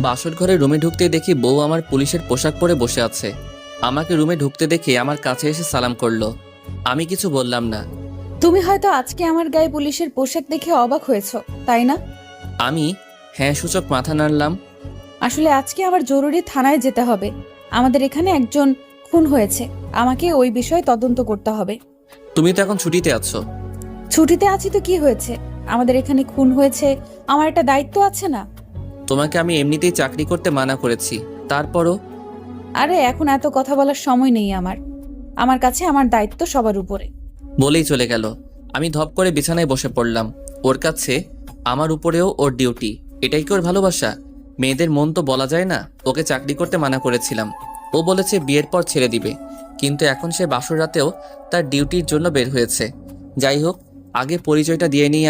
বাসর ঘরে রুমে ঢুকতে দেখি বউ আমার পুলিশের পোশাক পরে বসে আছে। আমাকে রুমে ঢুকতে দেখে আমার কাছে এসে সালাম করলো। আমি কিছু বললাম না। তুমি হয়তো আজকে আমার গায়ে পুলিশের পোশাক দেখে অবাক হয়েছো, তাই না? আমি হ্যাঁ সূচক মাথা নাড়লাম। আসলে আজকে আমার জরুরি থানায় যেতে হবে। আমাদের এখানে একজন খুন হয়েছে, আমাকে ওই বিষয়ে তদন্ত করতে হবে। তুমি তো এখন ছুটিতে আছো। ছুটিতে আছি তো কি হয়েছে? আমাদের এখানে খুন হয়েছে, আমার একটা দায়িত্ব আছে না? তোমাকে আমি এমনিতেই চাকরি করতে মানা করেছি, তারপরও। আরে এখন এত কথা বলার সময় নেই আমার। আমার কাছে আমার দায়িত্ব সবার উপরে। বলেই চলে গেল। আমি ধপ করে বিছানায় বসে পড়লাম। ওর কাছে আমার উপরেও ওর ডিউটি। এটাই কি ওর ভালোবাসা? মেয়েদের মন তো বলা যায় না। ওকে চাকরি করতে মানা করেছিলাম, ও বলেছে বিয়ের পর ছেড়ে দিবে, কিন্তু এখন সে বাসর রাতেও তার ডিউটির জন্য বের হয়েছে। যাই হোক, আগে পরিচয়টা দিয়ে নিই।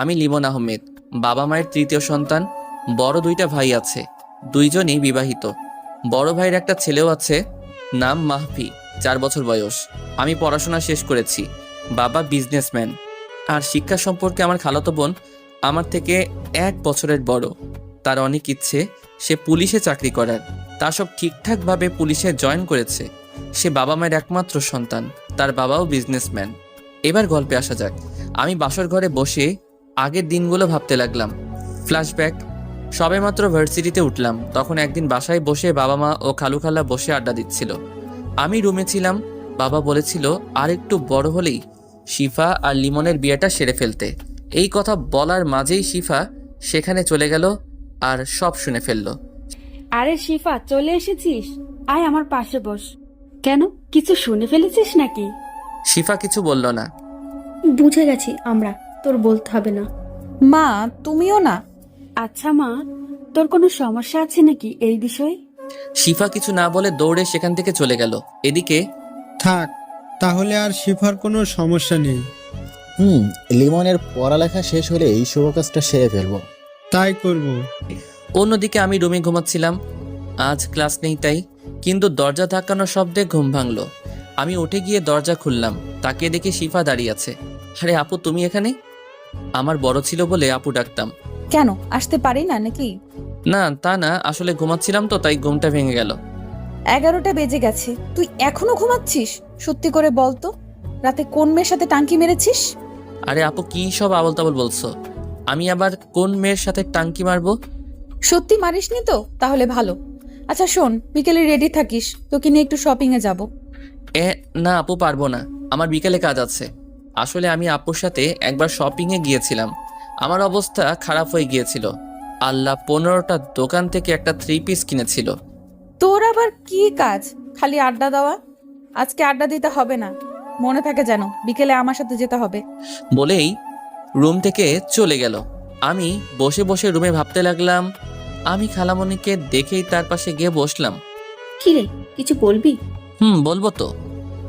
আমি লিমন আহমেদ, বাবা মায়ের তৃতীয় সন্তান। বড় দুইটা ভাই আছে, দুইজনই বিবাহিত। বড় ভাইয়ের একটা ছেলেও আছে, নাম মাহফি, 4 বছর বয়স। আমি পড়াশোনা শেষ করেছি, বাবা বিজনেসম্যান। আর শিক্ষা সম্পর্কে আমার খালাতো বোন আমার থেকে 1 বছরের বড়। তার অনেক ইচ্ছে সে পুলিশে চাকরি করার। তা সব ঠিকঠাকভাবে পুলিশে জয়েন করেছে। সে বাবা মায়ের একমাত্র সন্তান, তার বাবাও বিজনেসম্যান। এবার গল্পে আসা যাক। আমি বাসর ঘরে বসে আগের দিনগুলো ভাবতে লাগলাম। ফ্ল্যাশব্যাক। সবেমাত্র ভার্সিটিতে উঠলাম, তখন একদিন বাসায় বসে বাবা মা ও খালু খালা বসে আড্ডা দিচ্ছিল। আমি রুমে ছিলাম। বাবা বলেছিল আর একটু বড় হলেই শিফা আর লিমনের বিয়েটা সেরে ফেলতে। এই কথা বলার মাঝেই শিফা সেখানে চলে গেল আর সব শুনে ফেলল। আরে শিফা, চলে এসেছিস? আয় আমার পাশে বস। কেন, কিছু শুনে ফেলেছিস নাকি? শিফা কিছু বলল না। বুঝে গেছি আমরা, তোর বলতে হবে না। মা, তুমিও না? আচ্ছা মা, তোর কোনো সমস্যা আছে নাকি এই বিষয়ে? শিফা কিছু না বলে দৌড়ে সেখান থেকে চলে গেল। এদিকে থাক, তাহলে আর শিফার কোনো সমস্যা নেই। লিমনের পড়ালেখা শেষ হলে এই শুভ কাজটা সেরে ফেলবো। তাই করব। অন্যদিকে আমি রুমে ঘুমাচ্ছিলাম। আজ ক্লাস নেই তাই, কিন্তু দরজা ধাক্কানোর শব্দে ঘুম ভাঙলো। আমি উঠে গিয়ে দরজা খুললাম, তাকিয়ে দেখি শিফা দাঁড়িয়ে আছে। আরে আপু, তুমি এখানে? আমার বড় ছিল বলে আপু ডাকতাম। কেন, আসতে পারি না নাকি? না তা না, আসলে ঘুমাচ্ছিলাম তো তাই ঘুমটা ভেঙে গেল। 11টা বেজে গেছে, তুই এখনো ঘুমাচ্ছিস? সত্যি করে বল তো, রাতে কোন মেয়ের সাথে টাঙ্কি মেরেছিস? আরে আপু, কি সব আবল তাবল বলছো? আমি আবার কোন মেয়ের সাথে টাঙ্কি মারবো? সত্যি মারিসনি তো? তাহলে ভালো। আচ্ছা শোন, বিকেলে রেডি থাকিস, তোকে নিয়ে একটু শপিং এ যাব। না আপু, পারবো না, আমার বিকালে কাজ আছে। আসলে আমি আপুর সাথে একবার শপিংয়ে গিয়েছিলাম, আমার অবস্থা খারাপ হয়ে গিয়েছিল। আল্লাহ, 15টা দোকান থেকে একটা 3 পিস কিনেছিল। তোর আবার কি কাজ? খালি আড্ডা দেওয়া? আজকে আড্ডা দিতে হবে না, মনে থাকে যেন বিকেলে আমার সাথে যেতে হবে। বলেই রুম থেকে চলে গেল। আমি বসে বসে রুমে ভাবতে লাগলাম। আমি খালামণিকে দেখেই তার পাশে গিয়ে বসলাম। কি রে, কিছু বলবি? বলবো তো।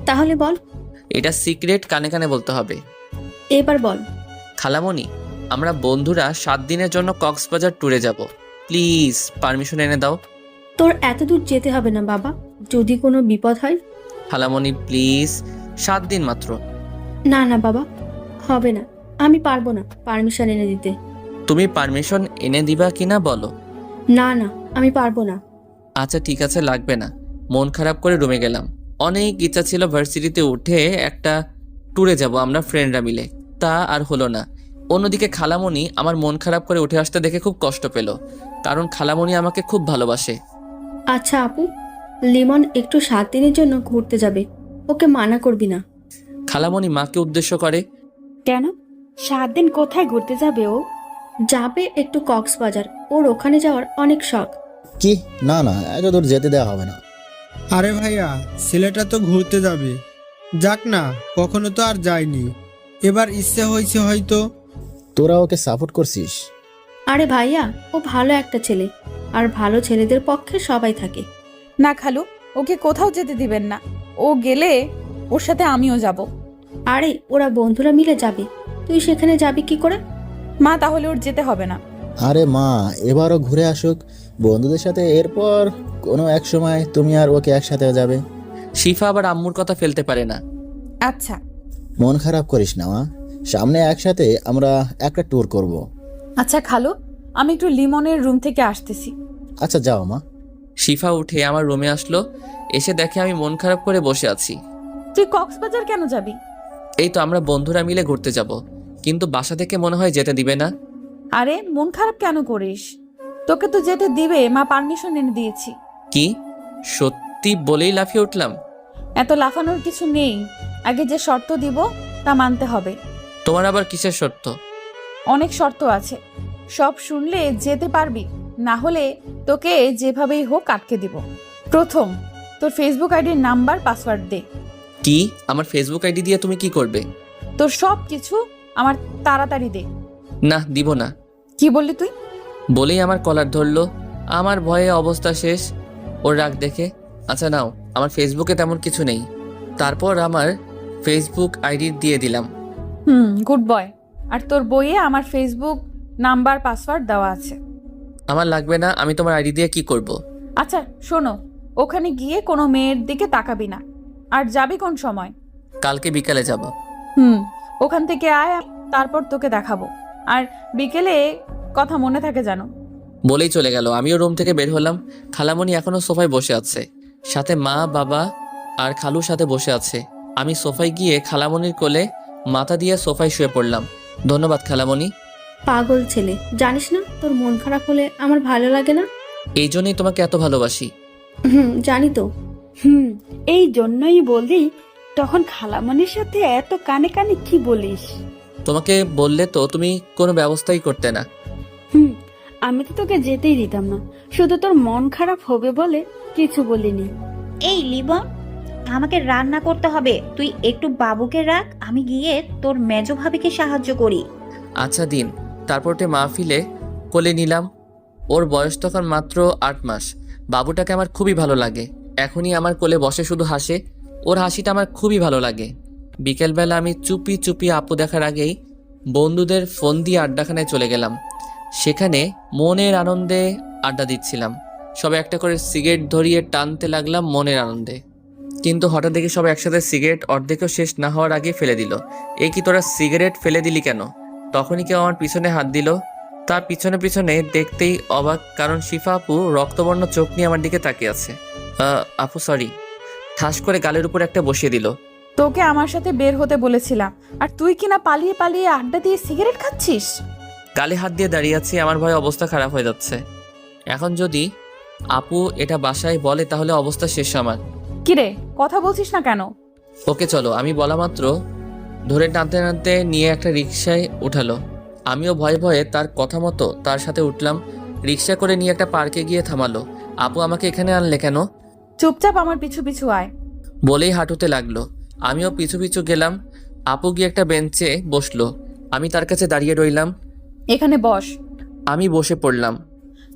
তাহলে বল। এটা সিক্রেট, কানে কানে বলতে হবে। এবার বল। খালামণি, আমরা বন্ধুরা 7 দিনের জন্য কক্সবাজার ট্যুরে যাব। প্লিজ পারমিশন এনে দাও। তোর এত দূর যেতে হবে না বাবা, যদি কোনো বিপদ হয়। খালামণি প্লিজ, 7 দিন মাত্র। না না বাবা, হবে না, আমি পারবো না পারমিশন এনে দিতে। তুমি পারমিশন এনে দিবা কিনা বলো। না না, আমি পারবো না। আচ্ছা ঠিক আছে, লাগবে না। মন খারাপ করে রুমে গেলাম। অনেক ইচ্ছা ছিল ভার্সিটিতে উঠে একটা ট্যুরে যাব আমরা ফ্রেন্ডরা মিলে, তা আর হলো না। অন্যদিকে খালামণি আমার মন খারাপ করে উঠে আসতে দেখে খুব কষ্ট পেল, কারণ খালামণি আমাকে খুব ভালোবাসে। আচ্ছা আপু, লিমন একটু 7 দিনের জন্য ঘুরতে যাবে, ওকে মানা করবি না। খালামণি মাকে উদ্দেশ্য করে, কেন, 7 দিন কোথায় ঘুরতে যাবে ও? যাবে একটু কক্সবাজার, ওর ওখানে যাওয়ার অনেক শখ। কি? না না, এত দূর যেতে দেওয়া হবে না। আরে ভাইয়া, ছেলেটা তো ঘুরতে যাবে, যাক না, কখনো তো আর যায়নি, এবার ইচ্ছে হয়েছে হয়তো। তোরা ওকে সাপোর্ট করছিস? আরে ভাইয়া, ও ভালো একটা ছেলে, আর ভালো ছেলেদের পক্ষে সবাই থাকে। না খালু, ওকে কোথাও যেতে দিবেন না। ও গেলে ওর সাথে আমিও যাব। আরে ওরা বন্ধুরা মিলে যাবে, তুই সেখানে যাবি কি করে? মা, তাহলে ওর যেতে হবে না। আরে মা, এবারও ঘুরে আসুক বন্ধুদের সাথে, এরপর কোনো এক সময় তুমি আর ওকে একসাথে যাবে। শিফা আবার আম্মুর কথা ফেলতে পারে না। আচ্ছা মন খারাপ করিস না মা, সামনে একসাথে আমরা একটা ট্যুর করব। আচ্ছা খালু, আমি একটু লিমনের রুম থেকে আসতেছি। আচ্ছা যাও মা। শিফা উঠে আমার রুমে আসলো, এসে দেখে আমি মন খারাপ করে বসে আছি। তুই কক্সবাজার কেন যাবি? এই তো আমরা বন্ধুরা মিলে ঘুরতে যাব, কিন্তু বাসা থেকে মনে হয় যেতে দিবে না। আরে মন খারাপ কেন করিস? তোকে তো যেতে দিবে, মা পারমিশন এনে দিয়েছি। কি সত্যি বলেই লাফিয়ে উঠলাম। এত লাফানোর কিছু নেই, আগে যে শর্ত দিব তা মানতে হবে। তোমার আবার কিসের শর্ত? অনেক শর্ত আছে, সব শুনলে যেতে পারবি, না হলে তোকে যেভাবেই হোক আটকে দিব। প্রথম, তোর ফেসবুক আইডির নাম্বার পাসওয়ার্ড দে। কি? আমার ফেসবুক আইডি দিয়ে তুমি কি করবে? তোর সব কিছু আমার তাড়াতাড়ি দে। না, দিব না। কি বললি তুই? বলেই আমার কলার ধরলো। আমার ভয়ে অবস্থা শেষ ওর রাগ দেখে। আচ্ছা নাও, আমার ফেসবুকে তেমন কিছু নেই। তারপর আমার ফেসবুক আইডি দিয়ে দিলাম। Good boy. আর তোর বইয়ে আমার ফেসবুক নাম্বার পাসওয়ার্ড দেওয়া আছে। আমার লাগবে না, আমি তোমার আইডি দিয়ে কি করব? আচ্ছা শোনো, ওখানে গিয়ে কোনো মেয়ের দিকে তাকাবি না। আর যাবি কোন সময়? কালকে বিকালে যাব। ওখান থেকে আয়, তারপর তোকে দেখাবো। আর বিকেলে কথা মনে থাকে যেন। বলেই চলে গেল। আমিও রুম থেকে বের হলাম। খালামণি এখনো সোফায় বসে আছে, সাথে মা, বাবা আর খালুর সাথে বসে আছে। আমি সোফায় গিয়ে খালামণির কোলে মাথা দিয়ে সোফায় শুয়ে পড়লাম। ধন্যবাদ খালামণি। পাগল ছেলে, জানিস না তোর মন খারাপ হলে আমার ভালো লাগে না। এই জন্যই তোমাকে এত ভালোবাসি। জানি তো। এই জন্যই বলি, তখন খালামণির সাথে এত কানে কানে কি বলিস? তোমাকে বললে তো তুমি কোনো ব্যবস্থাই করতে না। আমি তো তোকে যেতেই দিতাম না, শুধু তোর মন খারাপ হবে বলে কিছু বলিনি। এই লিবন, আমাকে রান্না করতে হবে, তুই একটু বাবুকে রাখ, আমি গিয়ে তোর মেজো ভাবিকে সাহায্য করি। আচ্ছা দিন। তারপরটে মাহফিলে কোলে নিলাম। ওর বয়স তখন মাত্র 8 মাস। বাবুটাকে আমার খুবই ভালো লাগে। এখনই আমার কোলে বসে শুধু হাসে। ওর হাসিটা আমার খুবই ভালো লাগে। বিকেলবেলা আমি চুপি চুপি আপু দেখার আগেই বন্ধুদের ফোন দিয়ে আড্ডাখানায় চলে গেলাম। সেখানে মনের আনন্দে আড্ডা দিচ্ছিলাম। সবাই একটা করে সিগারেট ধরিয়ে টানতে লাগলাম মনের আনন্দে। কিন্তু হঠাৎ দেখি সবাই একসাথে সিগারেট অর্ধেকও শেষ না হওয়ার আগে ফেলে দিল। এ কি, তোরা সিগারেট ফেলে দিলি কেন? তখনই কেউ আমার পিছনে হাত দিল। তার পিছনে পিছনে দেখতেই অবাক, কারণ শিফা আপু রক্তবর্ণ চোখ নিয়ে আমার দিকে তাকিয়ে আছে। আপু সরি। ঠাস করে গালের উপর একটা বসিয়ে দিল। তোকে আমার সাথে বের হতে বলেছিলাম, আর তুই কিনা পালিয়ে পালিয়ে আড্ডা দিয়ে সিগারেট খাচ্ছিস। গালে হাত দিয়ে দাঁড়িয়ে আছি, আমার ভয়ে অবস্থা খারাপ হয়ে যাচ্ছে। এখন যদি আপু এটা বাসায় বলে তাহলে অবস্থা শেষ আমার। কিরে, কথা বলছিস না কেন? ওকে চলো। আমি বলা মাত্র ধরে টানতে টানতে নিয়ে একটা রিক্সায় উঠালো। আমিও ভয়ে ভয়ে তার কথা মতো তার সাথে উঠলাম। রিক্সা করে নিয়ে একটা পার্কে গিয়ে থামালো। আপু আমাকে এখানে আনলে কেন? চুপচাপ আমার পিছু পিছু আয়। বলেই হাঁটুতে লাগলো। আমিও পিছু পিছু গেলাম। আপু গিয়ে একটা বেঞ্চে বসলো। আমি তার কাছে দাঁড়িয়ে রইলাম। এখানে বস। আমি বসে পড়লাম।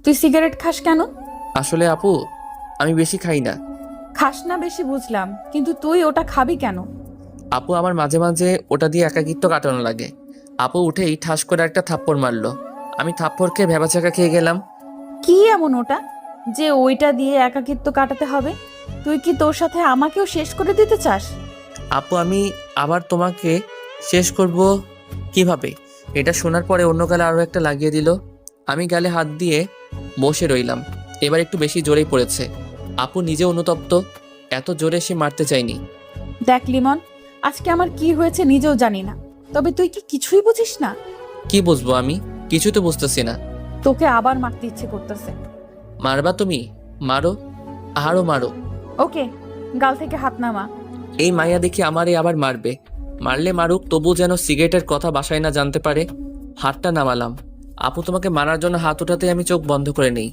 তুই সিগারেট খাস কেন? আসলে আপু আমি বেশি খাই না। খাস না বেশি বুঝলাম, কিন্তু তুই ওটা খাবি কেন? আপু আমার মাঝে মাঝে ওটা দিয়ে একাকিত্ব কাটানো লাগে। আপু উঠেই ঠাস করে একটা থাপ্পড় মারলো। আমি থাপ্পড় খেয়ে ভেবাচাকা খেয়ে গেলাম। কি এমন ওটা যে ওইটা দিয়ে একাকিত্ব কাটাতে হবে? তুই কি তোর সাথে আমাকেও শেষ করে দিতে চাস? আপু আমি আবার তোমাকে শেষ করব কিভাবে? এটা শোনার পরে অন্য গালে আরও একটা লাগিয়ে দিল। আমি গালে হাত দিয়ে বসে রইলাম। এবার একটু বেশি জোরেই পড়েছে। আপু নিজে অনুতপ্ত, এত জোরে সে মারতে চাইনি। দেখ লিমন, আজকে আমার কি হয়েছে নিজেও জানি না, তবে তুই কি কিছুই বুঝিস না? কি বুঝবো আমি? কিছু তো বুঝতেছি না। তোকে আবার মারতে ইচ্ছে করতেছে। মারবা তুমি? মারো, আরও মারো। ওকে, গাল থেকে হাত নামা। এই মাইয়া দেখি আমারে আবার মারবে। মারলে মারুক, তবু যেন সিগারেটের কথা বাসায় না জানতে পারে। হাতটা নামালাম। আপু তোমাকে মারার জন্য হাত ওঠাতে আমি চোখ বন্ধ করে নেই।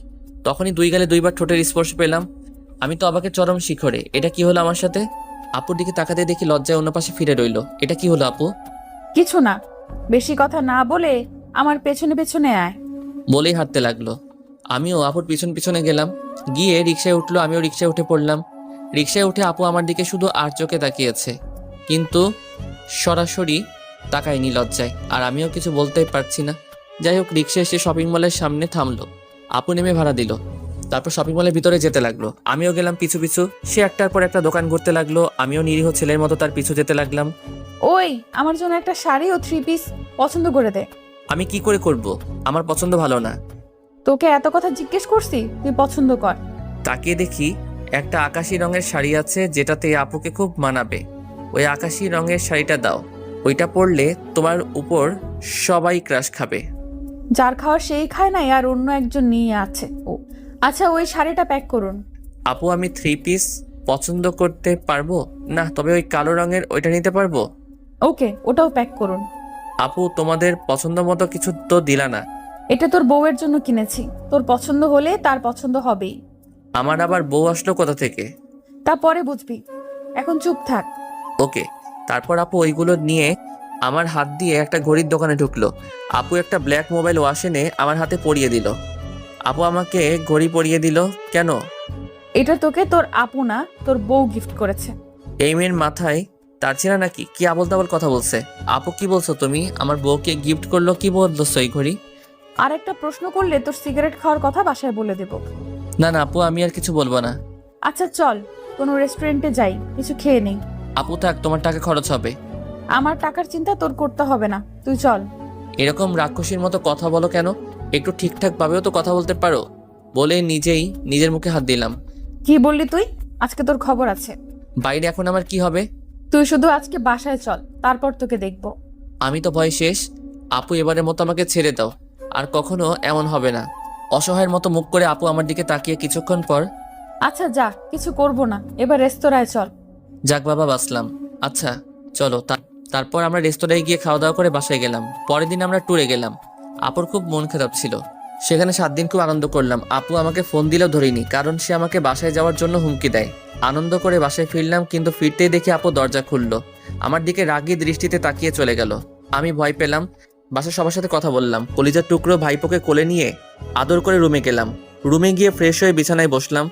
তখনই 2 গালে 2বার ঠোঁটের স্পর্শ পেলাম। আমি তো অবাকের চরম শিখরে। এটা কি হলো আমার সাথে? আপুর দিকে তাকাতে দেখি লজ্জায় অন্য পাশে ফিরে রইল। এটা কি হলো আপু? কিছু না, বেশি কথা না বলে আমার পেছনে পেছনে আয়। বলেই হাঁটতে লাগলো। আমিও আপুর পিছন পিছনে গেলাম। গিয়ে রিক্সায় উঠলো, আমিও রিক্সায় উঠে পড়লাম। রিক্সায় উঠে আপু আমার দিকে শুধু আর চোখে তাকিয়েছে, কিন্তু সরাসরি তাকায়নি লজ্জায়। আর আমিও কিছু বলতেই পারছি না। যাই হোক, রিক্সা এসে শপিং মলের সামনে থামলো। আপু নেমে ভাড়া দিল। তারপর শপিং মলের ভিতরে যেতে লাগলো। আমিও গেলাম পিছু পিছু। সে একটার পর একটা দোকান ঘুরতে লাগলো। আমিও নিরীহ ছেলের মতো তার পিছু যেতে লাগলাম। ওই, আমার জন্য একটা শাড়ি ও 3 পিস পছন্দ করে দে। আমি কি করে করব? আমার পছন্দ ভালো না। তোকে এত কথা জিজ্ঞেস করছি, তুই পছন্দ কর। তাকিয়ে দেখি একটা আকাশি রঙের শাড়ি আছে যেটাতে আপুকে খুব মানাবে। ওই আকাশি রঙের শাড়িটা দাও, ওইটা পরলে তোমার উপর সবাই ক্রাশ খাবে। যার খাওয়ার সেই খায় নাই, আর অন্য একজন নিয়ে আছে ও। আচ্ছা, ওই শাড়িটা প্যাক করুন। আপু আমি 3 পিস পছন্দ করতে পারবো না, তবে ওই কালো রঙের ওইটা নিতে পারবো। ওকে, ওটাও প্যাক করুন। আপু তোমাদের পছন্দ মতো কিছু তো দিলা না। এটা তোর বউয়ের জন্য কিনেছি, তোর পছন্দ হলে তার পছন্দ হবেই। আমার আবার বউ আসলো কোথা থেকে? তা পরে বুঝবি, এখন চুপ থাক। ওকে। তারপর আপু ওইগুলো নিয়ে আমার হাত দিয়ে একটা ঘড়ির দোকানে ঢুকলো। আপু একটা ব্ল্যাক মোবাইল ওয়াচ এনে আমার হাতে পরিয়ে দিল। আপু আমাকে ঘড়ি পরিয়ে দিল কেন? এটা তোকে তোর আপু না, তোর বউ গিফট করেছে। এই মেয়ের মাথায় তার ছিল নাকি? কি আবল তাবল কথা বলছে। আপু কি বলছো তুমি? আমার বউকে গিফট করলো? কি বলছো এই ঘড়ি? আর একটা প্রশ্ন করলে তোর সিগারেট খাওয়ার কথা বাসায় বলে দেব। না না আপু, আমি আর কিছু বলবো না। আচ্ছা চল, কোনো রেস্টুরেন্টে যাই, কিছু খেয়ে নেই। আপু থাক, তোমার টাকা খরচ হবে। আমার টাকার চিন্তা তোর করতে হবে না, তুই চল। এরকম রাক্ষসীর মতো কথা বলো কেন? একটু ঠিকঠাক ভাবেও তো কথা বলতে পারো। বলে নিজেই নিজের মুখে হাত দিলাম। কি বললি তুই? আজকে তোর খবর আছে। বাইরে এখন আমার কি হবে? তুই শুধু আজকে বাসায় চল, তারপর তোকে দেখবো। আমি তো ভয় শেষ। আপু এবারের মতো আমাকে ছেড়ে দাও, আর কখনো এমন হবে না। অসহায়ের মতো মুখ করে আপু আমার দিকে তাকিয়ে কিছুক্ষণ পর, আচ্ছা যা, কিছু করব না, এবার রেস্তোরাঁয় চল। যাক বাবা বাঁচলাম। আচ্ছা চলো। তারপর আমরা রেস্তোরাঁয় গিয়ে খাওয়া দাওয়া করে বাসায় গেলাম। পরের দিন আমরা ট্যুরে গেলাম। আপুর খুব মন খারাপ ছিল। সেখানে 7 দিন খুব আনন্দ করলাম। আপু আমাকে ফোন দিলেও ধরিনি, কারণ সে আমাকে বাসায় যাওয়ার জন্য হুমকি দেয়। আনন্দ করে বাসায় ফিরলাম, কিন্তু ফিরতেই দেখি আপু দরজা খুললো। আমার দিকে রাগী দৃষ্টিতে তাকিয়ে চলে গেল। আমি ভয় পেলাম। বাসার সবার সাথে কথা বললাম। কলিজার টুকরো ভাইপোকে কোলে নিয়ে আদর করে রুমে গেলাম। রুমে গিয়ে ফ্রেশ হয়ে বিছানায় বসলাম।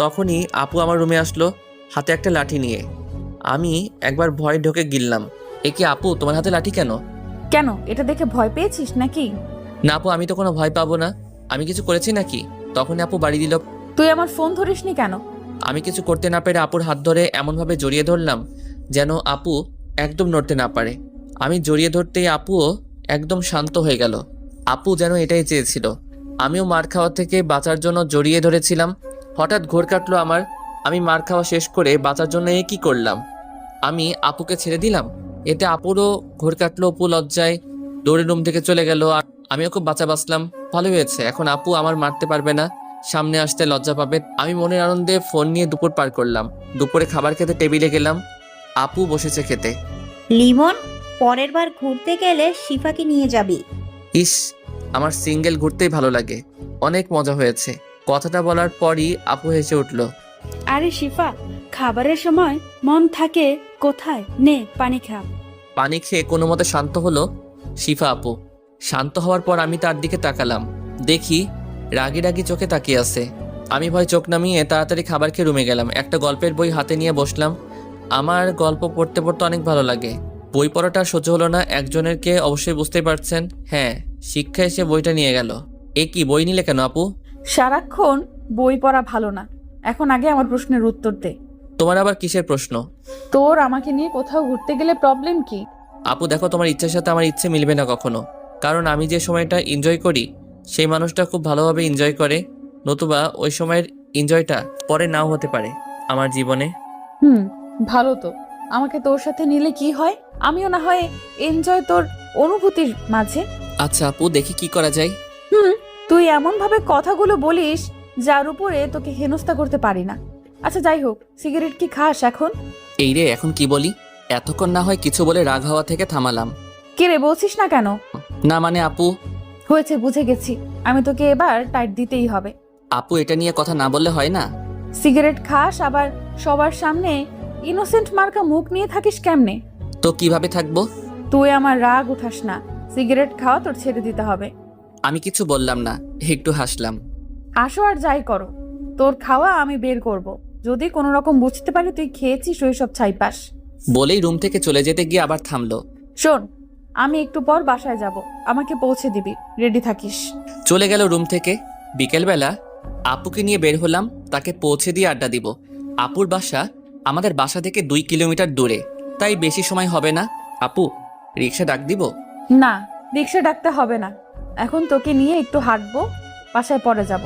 তখনই আপু আমার রুমে আসলো, হাতে একটা লাঠি নিয়ে। আমি একবার ভয় ঢোকে গিললাম, এ কি আপু, তোমার হাতে লাঠি কেন? কেন, এটা দেখে ভয় পেয়েছিস নাকি? না আপু, আমি তো কোনো ভয় পাবো না। আমি কিছু করেছি নাকি? তখন আপু বাড়ি দিল। তুই আমার ফোন ধরিসনি কেন? আমি কিছু করতে না পেরে আপুর হাত ধরে এমনভাবে জড়িয়ে ধরলাম যেন আপু একদম নড়তে না পারে। আমি জড়িয়ে ধরতেই আপুও একদম শান্ত হয়ে গেল। আপু যেন এটাই চেয়েছিল। আমিও মার খাওয়া থেকে বাঁচার জন্য জড়িয়ে ধরেছিলাম। হঠাৎ ঘোর কাটলো আমার। আমি মার খাওয়া শেষ করে বাঁচার জন্য কি করলাম? আমি আপুকে ছেড়ে দিলাম। এতে আপুরও ঘোর কাটলো। আপু লজ্জায় দৌড়ে রুম থেকে চলে গেল, আর আমিও খুব বাঁচলাম। ভালো হয়েছে, এখন আপু আমার মারতে পারবে না, সামনে আসতে লজ্জা পাবে। আমি মনের আনন্দে ফোন নিয়ে দুপুর পার করলাম। দুপুরে খাবার খেতে টেবিলে গেলাম। আপু বসেছে খেতে। লিমন, পরের বার ঘুরতে গেলে শিফাকে নিয়ে যাবি। ইস, আমার সিঙ্গেল ঘুরতেই ভালো লাগে। অনেক মজা হয়েছে। কথাটা বলার পরই আপু হেসে উঠল। আরে শিফা, খাবারের সময় মন থাকে কোথায়? নে পানি খা। পানি খেয়ে কোনো মতে শান্ত হলো শিফা আপু। শান্ত হওয়ার পর আমি তার দিকে তাকালাম। দেখি রাগি রাগি চোখে তাকিয়ে আছে। আমি ভয় চোখ নামিয়ে তাড়াতাড়ি খাবার খেয়ে রুমে গেলাম। একটা গল্পের বই হাতে নিয়ে বসলাম। আমার গল্প পড়তে পড়তে অনেক ভালো লাগে। বই পড়াটা সহ্য হলো না একজনের, কে অবশ্যই বুঝতেই পারছেন। হ্যাঁ, শিক্ষা এসে বইটা নিয়ে গেল। এ কি, বই নিলে কেন আপু? সারাক্ষণ বই পড়া ভালো না। এখন আগে আমার প্রশ্নের উত্তর দে। তোমার আবার কিসের প্রশ্ন? তোর আমাকে নিয়ে কোথাও ঘুরতে গেলে প্রবলেম কি? আপু দেখো, তোমার ইচ্ছার সাথে আমার ইচ্ছে মিলবে না কখনো। কারণ আমি যে সময়টা এনজয় করি সেই মানুষটা খুব ভালোভাবে এনজয় করে, নতুবা ওই সময়ের এনজয়টা পরে নাও হতে পারে আমার জীবনে। ভালো তো। আমাকে তোর সাথে নিলে কি হয়? আমিও না হয় এনজয় তোর অনুভূতির মাঝে। আচ্ছা আপু, দেখি কি করা যায়। তুই এমন ভাবে কথাগুলো বলিস যার উপরে তোকে হেনস্থা করতে পারি না। আচ্ছা যাই হোক, সিগারেট কি খাস এখন? এই রে, এখন কি বলি? এতক্ষণ না হয় কিছু বলে রাগ হওয়া থেকে থামালাম। কে রে, বলছিস না কেন? না মানে আপু। হয়েছে, বুঝে গেছি। আমি তোকে এবার টাইট দিতেই হবে। আপু এটা নিয়ে কথা না বললে হয় না? সিগারেট খাস, আবার সবার সামনে ইনোসেন্ট মার্কা মুখ নিয়ে থাকিস কেমনে? তো কিভাবে থাকবো? তুই আমার রাগ উঠাস না। সিগারেট খাওয়া তোর ছেড়ে দিতে হবে। আমি কিছু বললাম না, একটু হাসলাম। আসো আর যাই করো, তোর খাওয়া আমি বের করব। যদি কোনো রকম বুঝতে পারি তুই খেয়েছিস ওই সব ছাইপাস। বলেই রুম থেকে চলে যেতে গিয়ে আবার থামলো। শোন, আমি একটু পর বাসায় যাব, আমাকে পৌঁছে দিবি, রেডি থাকিস। চলে গেল রুম থেকে। বিকেলবেলা আপুকে নিয়ে বের হলাম, তাকে পৌঁছে দিয়ে আড্ডা দিব। আপুর বাসা আমাদের বাসা থেকে 2 কিলোমিটার দূরে, তাই বেশি সময় হবে না। আপু, রিক্সা ডাক দিব? না, রিক্সা ডাকতে হবে না। এখন তোকে নিয়ে একটু হাঁটবো, বাসায় পরে যাব।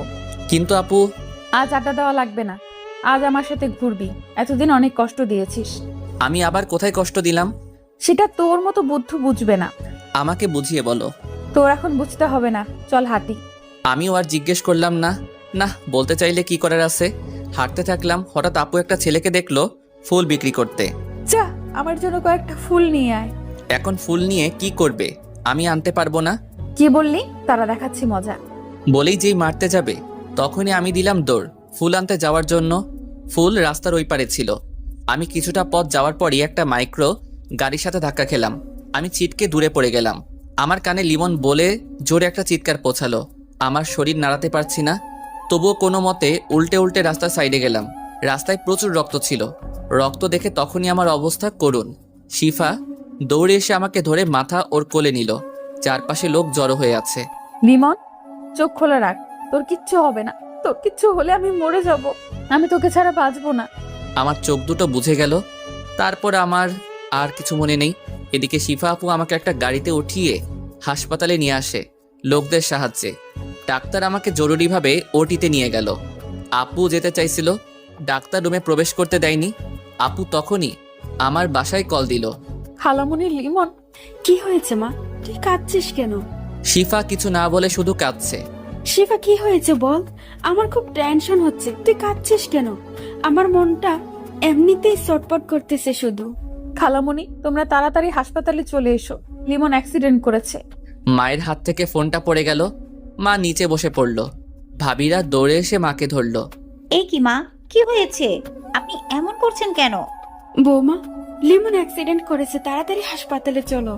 কিন্তু আপু, আজ আড্ডা দেওয়া লাগবে না, আজ আমার সাথে ঘুরবি। এতদিন অনেক কষ্ট দিয়েছিস। আমি আবার কোথায় কষ্ট দিলাম? সেটা তোর মতো বুদ্ধু বুঝবে না। আমাকে বুঝিয়ে বলো। তোর এখন বুঝতে হবে না, চল হাঁটি। আমিও আর জিজ্ঞেস করলাম না। না, বলতে চাইলে কি করার আছে। হাঁটতে থাকলাম, হঠাৎ আপু একটা ছেলেকে দেখলো ফুল বিক্রি করতে। যা, আমার জন্য কয়েকটা ফুল নিয়ে আয়। এখন ফুল নিয়ে কি করবে? আমি আনতে পারবো না। কি বললি? তারা দেখাচ্ছি মজা। বলেই যেই মারতে যাবে তখনই আমি দিলাম দৌড় ফুল আনতে যাওয়ার জন্য। ফুল রাস্তার ওই পারে ছিল। আমি কিছুটা পথ যাওয়ার পরই একটা মাইক্রো গাড়ির সাথে ধাক্কা খেলাম। আমি ছিটকে দূরে পড়ে গেলাম। আমার কানে লিমন বলে জোরে একটা চিৎকার পৌঁছালো। আমার শরীর নাড়াতে পারছি না, তবুও কোনো মতে উল্টে উল্টে রাস্তার সাইডে গেলাম। রাস্তায় প্রচুর রক্ত ছিল। রক্ত দেখে তখনই আমার অবস্থা করুণ। শিফা দৌড়ে এসে আমাকে ধরে মাথা ওর কোলে নিল। চারপাশে লোক জড়ো হয়ে আছে। লিমন, চোখ খোলা রাখ, তোর কিচ্ছু হবে না। তোর কিচ্ছু হলে আমি মরে যাব। আমি তোকে ছাড়া বাঁচবো না। আমার চোখ দুটো বুঝে গেল। তারপর আমার আর কিছু মনে নেই। এদিকে শিফা আপু আমাকে একটা গাড়িতে উঠিয়ে হাসপাতালে নিয়ে আসে লোকদের সাহায্যে। ডাক্তার আমাকে জরুরিভাবে ওটিতে নিয়ে গেল। আপু যেতে চাইছিল, ডাক্তার রুমে প্রবেশ করতে দেয়নি। আপু তখনই আমার বাসায় কল দিল। খালামণি, লিমন। কি হয়েছে মা? তুই কাঁদছিস কেন? শিফা কিছু না বলে শুধু কাঁদছে। শিফা কি হয়েছে বল? আমার খুব টেনশন হচ্ছে, তুই কাঁদছিস কেন? আমার মনটা এমনিতেই ছটপট করতেছে শুধু। খালামণি, তোমরা তাড়াতাড়ি হাসপাতালে চলে এসো। লিমন অ্যাক্সিডেন্ট করেছে। মায়ের হাত থেকে ফোনটা পড়ে গেল। মা নিচে বসে পড়ল। ভাবিরা দৌড়ে এসে মাকে ধরল। এই কি মা, কি হয়েছে? আপনি এমন করছেন কেন? বৌমা, লিমন অ্যাক্সিডেন্ট করেছে, তাড়াতাড়ি হাসপাতালে চলো।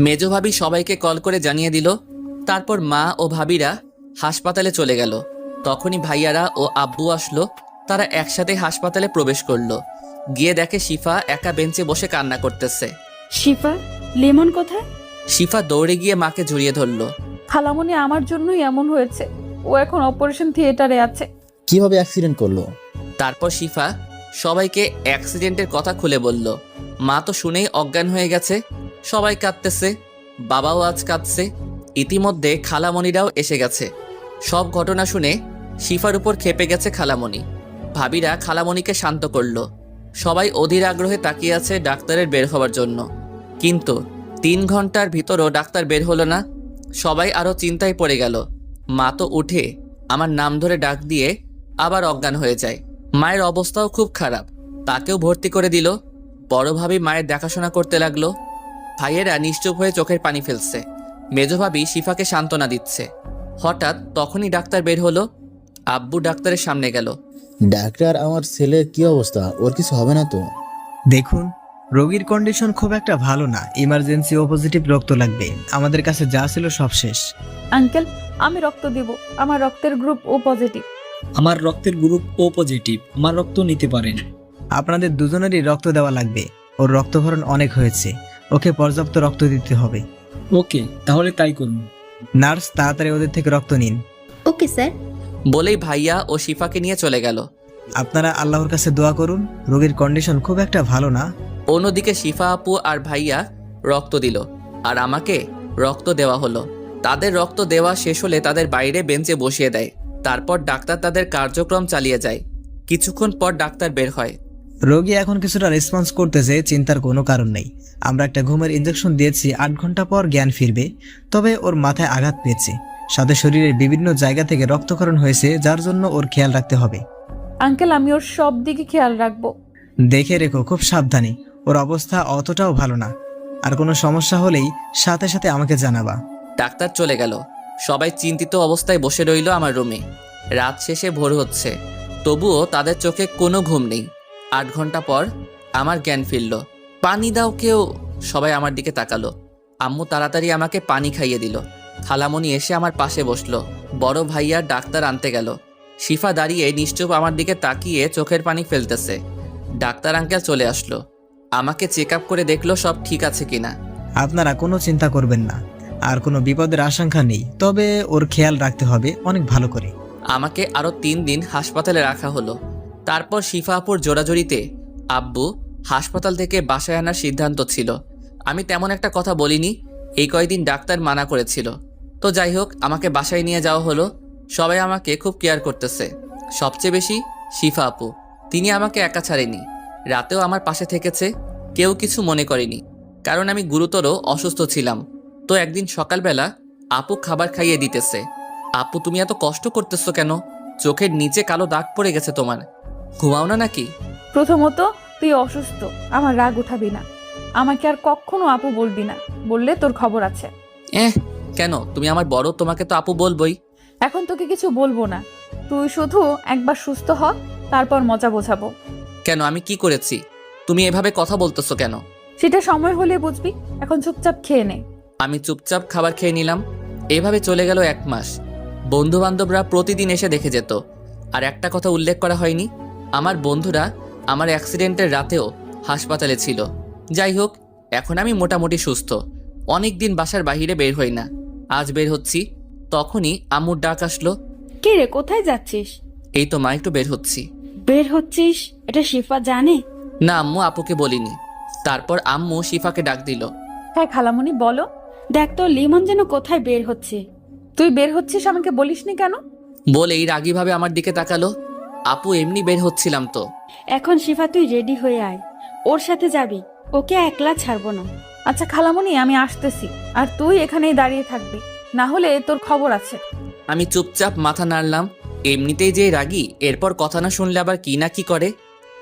মেজো ভাবি সবাইকে কল করে জানিয়ে দিল। তারপর মা ও ভাবিরা হাসপাতালে চলে গেল। তখনই ভাইয়ারা ও আব্বু আসলো। তারা একসাথে হাসপাতালে প্রবেশ করলো। গিয়ে দেখে শিফা একা বেঞ্চে বসে কান্না করতেছে। শিফা, লিমন কোথায়? শিফা দৌড়ে গিয়ে মাকে জড়িয়ে ধরলো। খালামণি, আমার জন্যই এমন হয়েছে। ও এখন অপারেশন থিয়েটারে আছে। কিভাবে অ্যাক্সিডেন্ট করলো? তারপর শিফা সবাইকে অ্যাক্সিডেন্টের কথা খুলে বলল। মা তো শুনেই অজ্ঞান হয়ে গেছে। সবাই কাঁদতেছে, বাবাও আজ কাঁদছে। ইতিমধ্যে খালামণিরাও এসে গেছে। সব ঘটনা শুনে শিফার উপর ক্ষেপে গেছে খালামণি। ভাবিরা খালামণিকে শান্ত করলো। সবাই অধীর আগ্রহে তাকিয়ে আছে ডাক্তারের বের হওয়ার জন্য। কিন্তু 3 ঘন্টার ভিতরও ডাক্তার বের হলো না। সবাই আরও চিন্তায় পড়ে গেল। মা তো উঠে আমার নাম ধরে ডাক দিয়ে আবার অজ্ঞান হয়ে যায়। মায়ের অবস্থাও খুব খারাপ, তাকেও ভর্তি করে দিল। বড় ভাবি মায়ের দেখাশোনা করতে লাগলো। ভাইয়েরা নিশ্চুপ হয়ে চোখের পানি ফেলছে। মেজো ভাবি শিফাকে সান্ত্বনা দিচ্ছে। হঠাৎ তখনই ডাক্তার বের হলো। আব্বু ডাক্তারের সামনে গেল। ডাক্তার, আমার ছেলের কি অবস্থা? ওর কিছু হবে না তো? দেখুন, রোগীর কন্ডিশন খুব একটা ভালো না। ইমার্জেন্সি ও পজিটিভ রক্ত লাগবে। আমাদের কাছে যা ছিল সব শেষ। আঙ্কেল, আমি রক্ত দেব। আমার রক্তের গ্রুপ ও পজিটিভ। আমার রক্তের গ্রুপ ও পজিটিভ, আমার রক্ত নিতে পারেন। আপনাদের দুজনেরই রক্ত দেওয়া লাগবে। ওর রক্তক্ষরণ অনেক হয়েছে, ওকে পর্যাপ্ত রক্ত দিতে হবে। ওকে, তাহলে তাই করুন। নার্স, তাড়াতাড়ি ওদের থেকে রক্ত নিন। Okay sir. বলেই ভাইয়া ও শিফাকে নিয়ে চলে গেল। আপনারা আল্লাহর কাছে দোয়া করুন, রোগীর কন্ডিশন খুব একটা ভালো না। অন্যদিকে শিফা আপু আর ভাইয়া রক্ত দিল, আর আমাকে রক্ত দেওয়া হলো। তাদের রক্ত দেওয়া শেষ হলে তাদের বাইরে বেঞ্চে বসিয়ে দেয়। তারপর ডাক্তার তাদের কার্যক্রম চালিয়ে যায়। কিছুক্ষণ পর ডাক্তার বের হয়। রোগী এখন কিছুটা রেসপন্স করতেছে, চিন্তার কোনো কারণ নেই। আমরা একটা ঘুমের ইনজেকশন দিয়েছি, 8 ঘন্টা পর জ্ঞান ফিরবে। তবে ওর মাথায় আঘাত পেয়েছে, সাথে শরীরের বিভিন্ন জায়গা থেকে রক্তক্ষরণ হয়েছে, যার জন্য ওর খেয়াল রাখতে হবে। আঙ্কেল, আমি ওর সব দিকে খেয়াল রাখবো। দেখে রেখো, খুব সাবধানে। ওর অবস্থা অতটাও ভালো না। আর কোনো সমস্যা হলেই সাথে সাথে আমাকে জানাবা। ডাক্তার চলে গেল। সবাই চিন্তিত অবস্থায় বসে রইল আমার রুমে। রাত শেষে ভোর হচ্ছে, তবুও তাদের চোখে কোনো ঘুম নেই। 8 ঘন্টা পর আমার জ্ঞান ফিরল। পানি দাও কেউ, সবাই আমার দিকে তাকালো। আম্মু তাড়াতাড়ি আমাকে পানি খাইয়ে দিল। খালামণি এসে আমার পাশে বসলো। বড় ভাইয়া ডাক্তার আনতে গেল। শিফা দাঁড়িয়ে নিশ্চুপ আমার দিকে তাকিয়ে চোখের পানি ফেলতেছে। ডাক্তার আঙ্কেল চলে আসলো। আমাকে চেক আপ করে দেখলো সব ঠিক আছে কিনা। আপনারা কোনো চিন্তা করবেন না, আর কোনো বিপদের আশঙ্কা নেই। তবে ওর খেয়াল রাখতে হবে অনেক ভালো করে। আমাকে আরও 3 দিন হাসপাতালে রাখা হলো। তারপর শিফা আপুর জোরাজোরিতে আব্বু হাসপাতাল থেকে বাসায় আনার সিদ্ধান্ত ছিল। আমি তেমন একটা কথা বলিনি, এই কয়দিন ডাক্তার মানা করেছিল। তো যাই হোক, আমাকে বাসায় নিয়ে যাওয়া হলো। সবাই আমাকে খুব কেয়ার করতেছে, সবচেয়ে বেশি শিফা আপু। তিনি আমাকে একা ছাড়েনি, রাতেও আমার পাশে থেকেছে, কেউ কিছু মনে করেনি, কারণ আমি গুরুতর অসুস্থ ছিলাম। তো একদিন সকালবেলা আপু খাবার খাইয়ে দিতেছে। আপু তুমি এত কষ্ট করতেছো কেন? চোখের নিচে কালো দাগ পড়ে গেছে তোমার, ঘুমাও না নাকি? প্রথমত তুই অসুস্থ, আমার রাগ উঠাবি না। আমাকে আর কখনো আপু বলবি না, বললে তোর খবর আছে। কেন? তুমি আমার বড়, তোমাকে তো আপু বলবোই। এখন তোকে কিছু বলবো না, তুই শুধু একবার সুস্থ হ, তারপর মজা বোঝাবো। কেন? আমি কি করেছি? তুমি এভাবে কথা বলতেছো কেন? সেটা সময় হলে বুঝবি, এখন চুপচাপ খেয়ে নে। আমি চুপচাপ খাবার খেয়ে নিলাম। এভাবে চলে গেল 1 মাস। বন্ধু বান্ধবরা প্রতিদিন এসে দেখে যেত। আর একটা কথা উল্লেখ করা হয়নি, আমার বন্ধুরা আমার অ্যাক্সিডেন্টের রাতেও হাসপাতালে ছিল। যাই হোক, এখন আমি মোটামুটি সুস্থ। অনেক দিন বাসার বাইরে বের হই না, আজ বের হচ্ছি। তখনই আম্মুর ডাক আসলো। কে রে, কোথায় যাচ্ছিস? এই তো মা, একটু বের হচ্ছি। বের হচ্ছিস? এটা শিফা জানে? না আম্মু, আপুকে বলিনি। তারপর আম্মু শিফাকে ডাক দিল। হ্যাঁ খালামণি বলো। দেখ তো লিমন যেন কোথায় বের হচ্ছে। তুই বের হচ্ছিস, আমাকে বলিসনি কেন? বলেই রাগীভাবে আমার দিকে তাকালো। আপু এমনি বের হচ্ছিলাম তো। এখন শিফা তুই রেডি হয়ে আয়, ওর সাথে যাবি, ওকে একলা ছাড়বো না। আচ্ছা খালামণি, আমি আসতেছি, আর তুই এখানেই দাঁড়িয়ে থাকবি, না হলে তোর খবর আছে। আমি চুপচাপ মাথা নাড়লাম। এমনিতেই যে রাগী, এরপর কথা না শুনলে আবার কি না কি করে।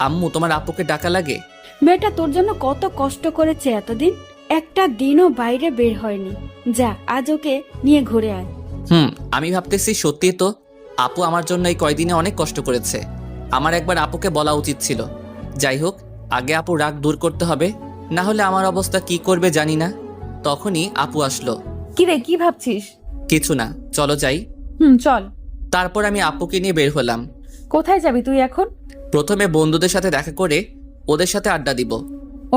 আম্মু তোমার আপুকে ডাকা লাগে? মেয়েটা তোর জন্য কত কষ্ট করেছে এতদিন, একটা দিনও বাইরে বের হয়নি। যা, আজ ওকে নিয়ে ঘুরে আয়। আমি ভাবতেছি সত্যি তো আপু আমার জন্য এই কয়দিনে অনেক কষ্ট করেছে। আমার একবার আপুকে বলা উচিত ছিল। যাই হোক, আগে আপু রাগ দূর করতে হবে, না হলে আমার অবস্থা কি করবে জানি না। তখনই আপু আসলো। কি রে, কি ভাবছিস? কিছু না, চলো যাই। চল। তারপর আমি আপুকে নিয়ে বের হলাম। কোথায় যাবি তুই এখন? প্রথমে বন্ধুদের সাথে দেখা করে ওদের সাথে আড্ডা দিব।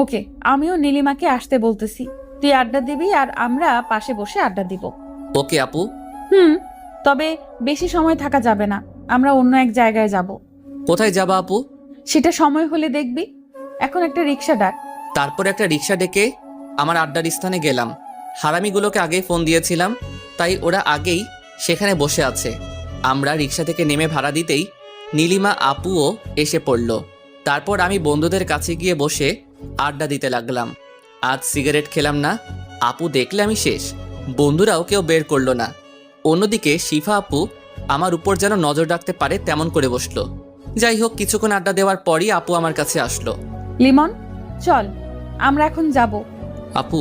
ওকে, আমিও নীলিমাকে আসতে বলতেছি, তুই আড্ডা দিবি আর আমরা পাশে বসে আড্ডা দিব। ওকে আপু। তবে বেশি সময় থাকা যাবে না, আমরা অন্য এক জায়গায় যাব। কোথায় যাবা আপু? সেটা সময় হলে দেখবি। এখন একটা রিক্সা ডাক। তারপর একটা রিক্সা ডেকে আমার আড্ডার স্থানে গেলাম। হারামিগুলোকে আগেই ফোন দিয়েছিলাম, তাই ওরা আগেই সেখানে বসে আছে। আমরা রিক্সা থেকে নেমে ভাড়া দিতেই নীলিমা আপুও এসে পড়ল। তারপর আমি বন্ধুদের কাছে গিয়ে বসে আড্ডা দিতে লাগলাম। আজ সিগারেট খেলাম না, আপু দেখলে আমি শেষ। বন্ধুরাও কেউ বের করলো না। অন্যদিকে শিফা আপু আমার উপর যেন নজর রাখতে পারে তেমন করে বসলো। যাই হোক, কিছুক্ষণ আড্ডা দেওয়ার পরই আপু আমার কাছে আসলো। লিমন চল, আমরা এখন যাব। আপু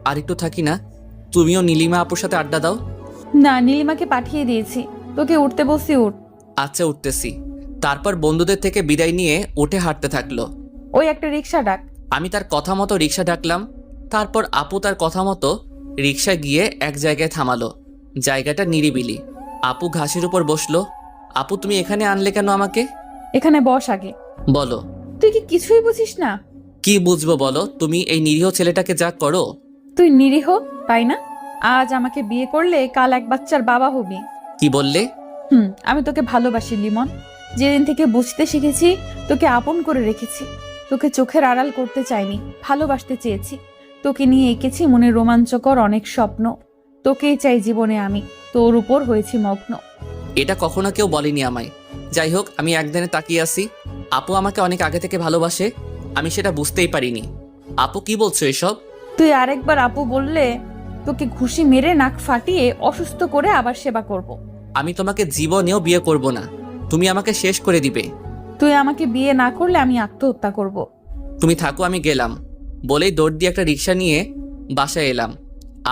আর একটু থাকি না? তুমিও নীলিমা আপুর সাথে আড্ডা দাও। না, নীলিমাকে পাঠিয়ে দিয়েছি, তোকে উঠতে বসি, উঠ। আচ্ছা উঠতেছি। তারপর বন্ধুদের থেকে বিদায় নিয়ে উঠে হাঁটতে থাকলো। ওই একটা রিক্সা ডাক। আমি তার কথা মতো রিক্সা ডাকলাম। তারপর আপু তার কথা মতো রিক্সা গিয়ে এক জায়গায় থামালো। জায়গাটা নিরিবিলি। আপু ঘাসের উপর বসলো। আপু তুমি এখানে আনলে কেন আমাকে? এখানে বস আগে। বলো। তুই কি কিছুই বুঝিস না? কি বুঝবো বলো? তুমি এই নিরীহ ছেলেটাকে যা করো। তুই নিরীহ, তাই না? আজ আমাকে বিয়ে করলে কাল এক বাচ্চার বাবা হবি। কি বললে? আমি তোকে ভালোবাসি লিমন। যেদিন থেকে বুঝতে শিখেছি, তোকে আপন করে রেখেছি। তোকে চোখের আড়াল করতে চাইনি, ভালোবাসতে চেয়েছি। তোকে নিয়ে এঁকেছি মনে রোমাঞ্চকর অনেক স্বপ্ন। তোকেই চাই জীবনে আমি, তোর উপর হয়েছি মগ্ন। এটা কখনো কেউ বলেনি আমায়। যাই হোক, আমি একদিনে তাকিয়ে আসি। আপু আমাকে অনেক আগে থেকে ভালোবাসে, আমি সেটা বুঝতেই পারিনি। আপু কি বলছো এসব? তুই আরেকবার আপু বললে তোকে ঘুষি মেরে নাক ফাটিয়ে অসুস্থ করে আবার সেবা করব। আমি তোমাকে জীবনেও বিয়ে করব না, তুমি আমাকে শেষ করে দিবে। তুই আমাকে বিয়ে না করলে আমি আত্মহত্যা করব। তুমি থাকো, আমি গেলাম। বলেই দৌড় দিয়ে একটা রিক্সা নিয়ে বাসায় এলাম।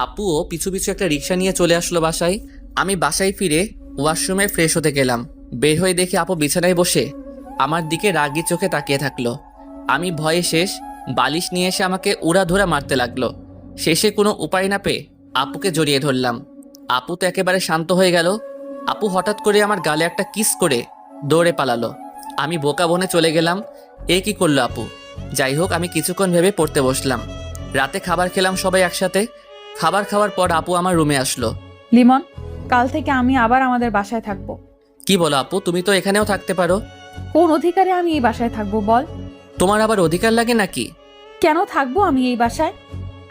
আপুও পিছু পিছু একটা রিক্সা নিয়ে চলে আসলো বাসায়। আমি বাসায় ফিরে ওয়াশরুমে ফ্রেশ হতে গেলাম। বের হয়ে দেখি আপু বিছানায় বসে আমার দিকে রাগি চোখে তাকিয়ে থাকলো। আমি ভয়ে শেষ। বালিশ নিয়ে এসে আমাকে উড়াধুরা মারতে লাগলো। শেষে কোনো উপায় না পেয়ে আপুকে জড়িয়ে ধরলাম। আপু তো একেবারে শান্ত হয়ে গেল। আপু হঠাৎ করে আমার গালে একটা কিস করে দৌড়ে পালালো। আমি বোকা বনে চলে গেলাম। এ কি করলো আপু? যাই হোক, আমি কিছুক্ষণ ভেবে পড়তে বসলাম। রাতে খাবার খেলাম সবাই একসাথে। খাবার খাওয়ার পর আপু আমার রুমে আসলো। লিমন, কাল থেকে আমি আবার আমাদের বাসায় থাকবো। কি বলো আপু? তুমি তো এখানেও থাকতে পারো। কোন অধিকারে আমি এই বাসায় থাকবো বল? তোমার আবার অধিকার লাগে নাকি? কেন থাকবো আমি এই বাসায়?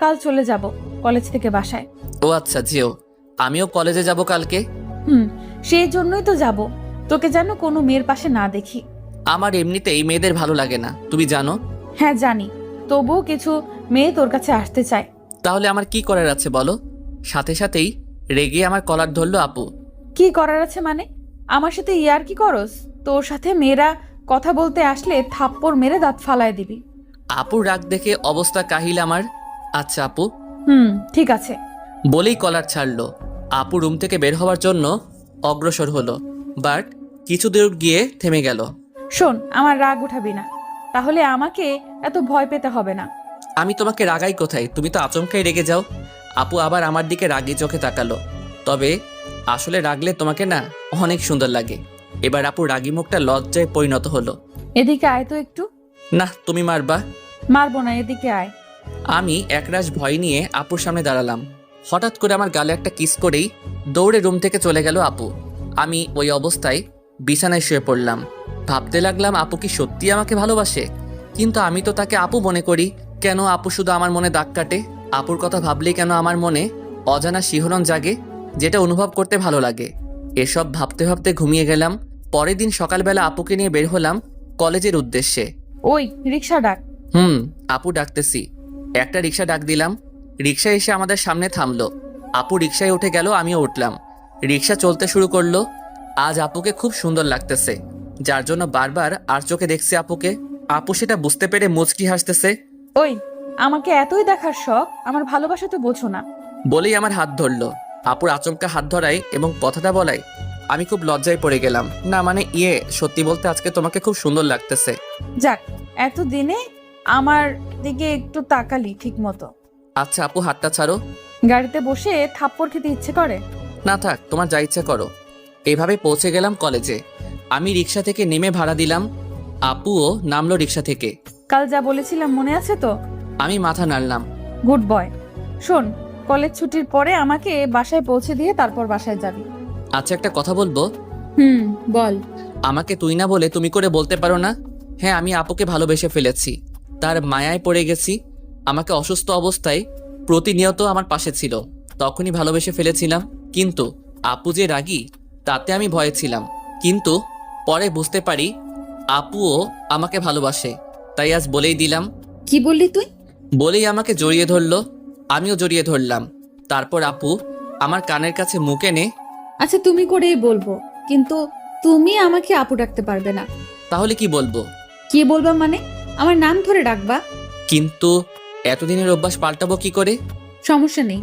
কাল চলে যাব কলেজ থেকে বাসায়। ও আচ্ছা, যেও। আমিও কলেজে যাব কালকে। সেই জন্যই তো যাব, তোকে যেন কোনো মেয়ের পাশে না দেখি। আমার এমনিতেই মেয়েদের ভালো লাগে না, তুমি জানো। হ্যাঁ জানি, তবুও কিছু মেয়ে তোর কাছে আসতে চায়। তাহলে আমার কি করার আছে বলো? সাথে সাথেই রেগে আমার কলার ধরলো আপু। কি করার আছে মানে? আমার সাথে ইয়ার কি করস? তোর সাথে মেয়েরা কথা বলতে আসলে থাপ্পড় মেরে দাঁত ফালায় দিবি। আপুর রাগ দেখে অবস্থা কাহিল আমার। আচ্ছা আপু, ঠিক আছে। বলেই কলার ছাড়লো। আপু রুম থেকে বের হওয়ার জন্য অগ্রসর হলো, বাট কিছু দূর গিয়ে থেমে গেল। শোন, আমার রাগ উঠাবি না, তাহলে আমাকে এত ভয় পেতে হবে না। আমি তোমাকে রাগাই কোথায়? তুমি তো আচমকাই রেগে যাও। আপু আবার আমার দিকে রাগি চোখে তাকালো। তবে আসলে রাগলে তোমাকে না অনেক সুন্দর লাগে। এবার আপু রাগি মুখটা লজ্জায় পরিণত হলো। এদিকে আয় তো একটু। না, তুমি মারবা। মারবো না, এদিকে আয়। আমি একরাশ ভয় নিয়ে আপুর সামনে দাঁড়ালাম। হঠাৎ করে আমার গালে একটা কিস করেই দৌড়ে রুম থেকে চলে গেল আপু। আমি ওই অবস্থায় বিছানায় শুয়ে পড়লাম। ভাবতে লাগলাম আপু কি সত্যি আমাকে ভালোবাসে? কিন্তু আমি তো তাকে আপু মনে করি। কেন আপু শুধু আমার মনে দাগ কাটে? আপুর কথা ভাবলেই কেন আমার মনে অজানা শিহরণ জাগে, যেটা অনুভব করতে ভালো লাগে? এসব ভাবতে ভাবতে ঘুমিয়ে গেলাম। পরের দিন সকালবেলা আপুকে নিয়ে বের হলাম কলেজের উদ্দেশ্যে। ওই রিক্সা ডাক। আপু ডাকতেছি। একটা রিক্সা ডাক দিলাম। রিক্সা এসে আমাদের সামনে থামলো। আপু রিক্সায় উঠে গেল, আমিও উঠলাম। রিক্সা চলতে শুরু করলো। আজ আপুকে খুব সুন্দর লাগতেছে, যার জন্য বারবার আর চোখে দেখছি আপুকে। আপু সেটা বুঝতে পেরে মুচকি হাসতেছে। ওই, আমাকে এতই দেখার শখ, আমার ভালোবাসা তো বোঝো না। বলেই আমার হাত ধরলো। আপুর আচমকা হাত ধরায় এবং কথাটা বলাই আমি খুব লজ্জায় পড়ে গেলাম। না মানে সত্যি বলতে আজকে তোমাকে খুব সুন্দর লাগতেছে। যাক, এতদিনে আমার দিকে একটু তাকালি ঠিক মতো। আচ্ছা আপু, হাতটা ছাড়ো। গাড়িতে বসে থাপ্পড় খেতে ইচ্ছে করে? না থাক, তোমার যা ইচ্ছা করো। এভাবে পৌঁছে গেলাম কলেজে। আমি রিক্সা থেকে নেমে ভাড়া দিলাম। আপুও নামলো রিক্সা থেকে। কাল যা বলেছিলাম মনে আছে তো? আমি মাথা নাড়লাম। Good boy. শোন, কলেজ ছুটির পরে আমাকে বাসায় পৌঁছে দিয়ে তারপর বাসায় যাবি। আচ্ছা একটা কথা বলবো? বল। আমাকে তুই না বলে তুমি করে বলতে পারো না? হ্যাঁ, আমি আপুকে ভালোবেসে ফেলেছি, তার মায়ায় পড়ে গেছি। আমাকে অসুস্থ অবস্থায় প্রতিনিয়ত আমার পাশে ছিল, তখনই ভালোবেসে ফেলেছিলাম। কিন্তু আপু যে রাগী, তাতে আমি ভয়ে ছিলাম। কিন্তু পরে বুঝতে পারি আপুও আমাকে ভালোবাসে, তাই আজ বলেই দিলাম। কি বললি তুই? বলেই আমাকে জড়িয়ে ধরলো, আমিও জড়িয়ে ধরলাম। তারপর আপু আমার কানের কাছে মুখ এনে, আচ্ছা তুমি করেই বলবো, কিন্তু তুমি আমাকে আপু ডাকতে পারবে না। তাহলে কি বলবো? কি বলবা মানে? আমার নাম ধরে ডাকবা। কিন্তু এতদিনের অভ্যাস পাল্টাবো কি করে? সমস্যা নেই,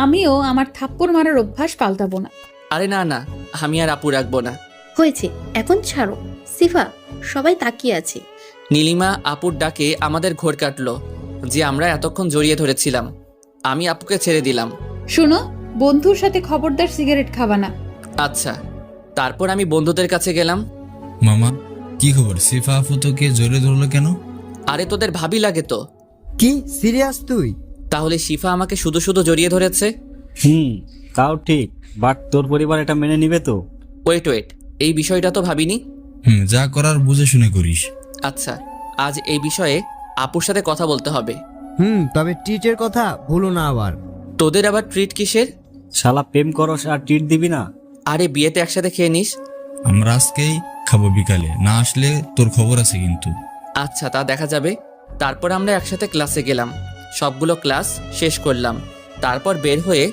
আমিও আমার থাপ্পড় মারার অভ্যাস পাল্টাবো না। আরে না না, আমি আর আপু রাখবো না। হয়েছে, এখন ছাড়ো। সিফা, সবাই তাকিয়ে আছে। নীলিমা আপুর ডাকে আমাদের ঘোর কাটলো যে আমরা এতক্ষণ জড়িয়ে ধরেছিলাম। আমি আপুকে ছেড়ে দিলাম। শোনো, বন্ধুর সাথে খবরদার সিগারেট খাবা না। আচ্ছা। তারপর আমি বন্ধুদের কাছে গেলাম। মামা, কি খবর? সিফা আপু তোকে জোরে ধরলো কেন? আরে তোদের ভাবি লাগে তো। কি সিরিয়াস তুই? তাহলে শিফা আমাকে শুধু শুধু জড়িয়ে ধরেছে। তাও ঠিক, বাট তোর পরিবার এটা মেনে নিবে তো? ওয়েট, এই বিষয়টা তো ভাবিনি। যা করার বুঝে শুনে করিস। আচ্ছা, আজ এই বিষয়ে আপুর সাথে কথা বলতে হবে। তবে ট্রিটের কথা ভুলো না আবার। তোদের আবার ট্রিট কিসের? শালা প্রেম করস আর ট্রিট দিবি না? আরে বিয়েতে একসাথে খেয়ে নিস। আমরা আজকেই খাবো বিকালে, না আসলে তোর খবর আছে কিন্তু। আচ্ছা, তা দেখা যাবে। তারপর আমরা একসাথে ক্লাসে গেলাম, সবগুলো ক্লাস শেষ করলাম। তারপর বের হয়ে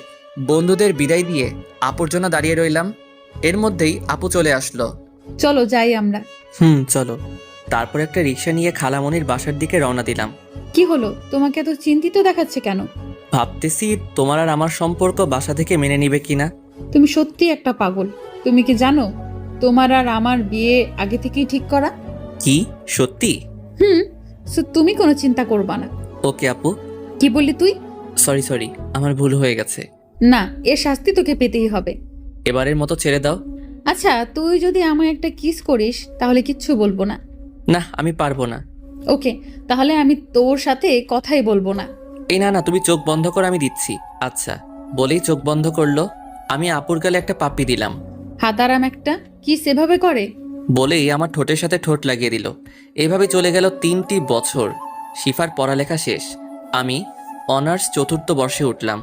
বন্ধুদের বিদায় দিয়ে আপুর জন্য দাঁড়িয়ে রইলাম। এর মধ্যেই আপু চলে আসলো। চলো যাই আমরা। চলো। তারপর একটা রিক্সা নিয়ে খালামণির বাসার দিকে রওনা দিলাম। কি হলো, তোমাকে এত চিন্তিত দেখাচ্ছে কেন? ভাবতেছি তোমার আর আমার সম্পর্ক বাসা থেকে মেনে নিবে কিনা। তুমি সত্যি একটা পাগল। তুমি কি জানো তোমার আর আমার বিয়ে আগে থেকেই ঠিক করা? কি সত্যি? তুমি কোনো চিন্তা করবা না। ওকে আপু। কি বললি তুই? সরি, আমার ভুল হয়ে গেছে। না, এর শাস্তি তোকে পেতেই হবে। এবারের মতো ছেড়ে দাও। আচ্ছা, তুই যদি আমায় একটা কিস করিস তাহলে কিচ্ছু বলবো না। না, আমি পারবো না। ওকে, তাহলে আমি তোর সাথে কথাই বলবো না। এই না, তুমি চোখ বন্ধ কর, আমি দিচ্ছি। আচ্ছা। বলেই চোখ বন্ধ করলো। আমি আপুর গালে একটা পাপ্পি দিলাম। হাতারাম একটা, কি সেভাবে করে? বলেই আমার ঠোঁটের সাথে ঠোঁট লাগিয়ে দিল। এভাবে চলে গেল 3টি বছর। শিফার পড়ালেখা শেষ। আমি অনার্স 4র্থ বর্ষে উঠলাম।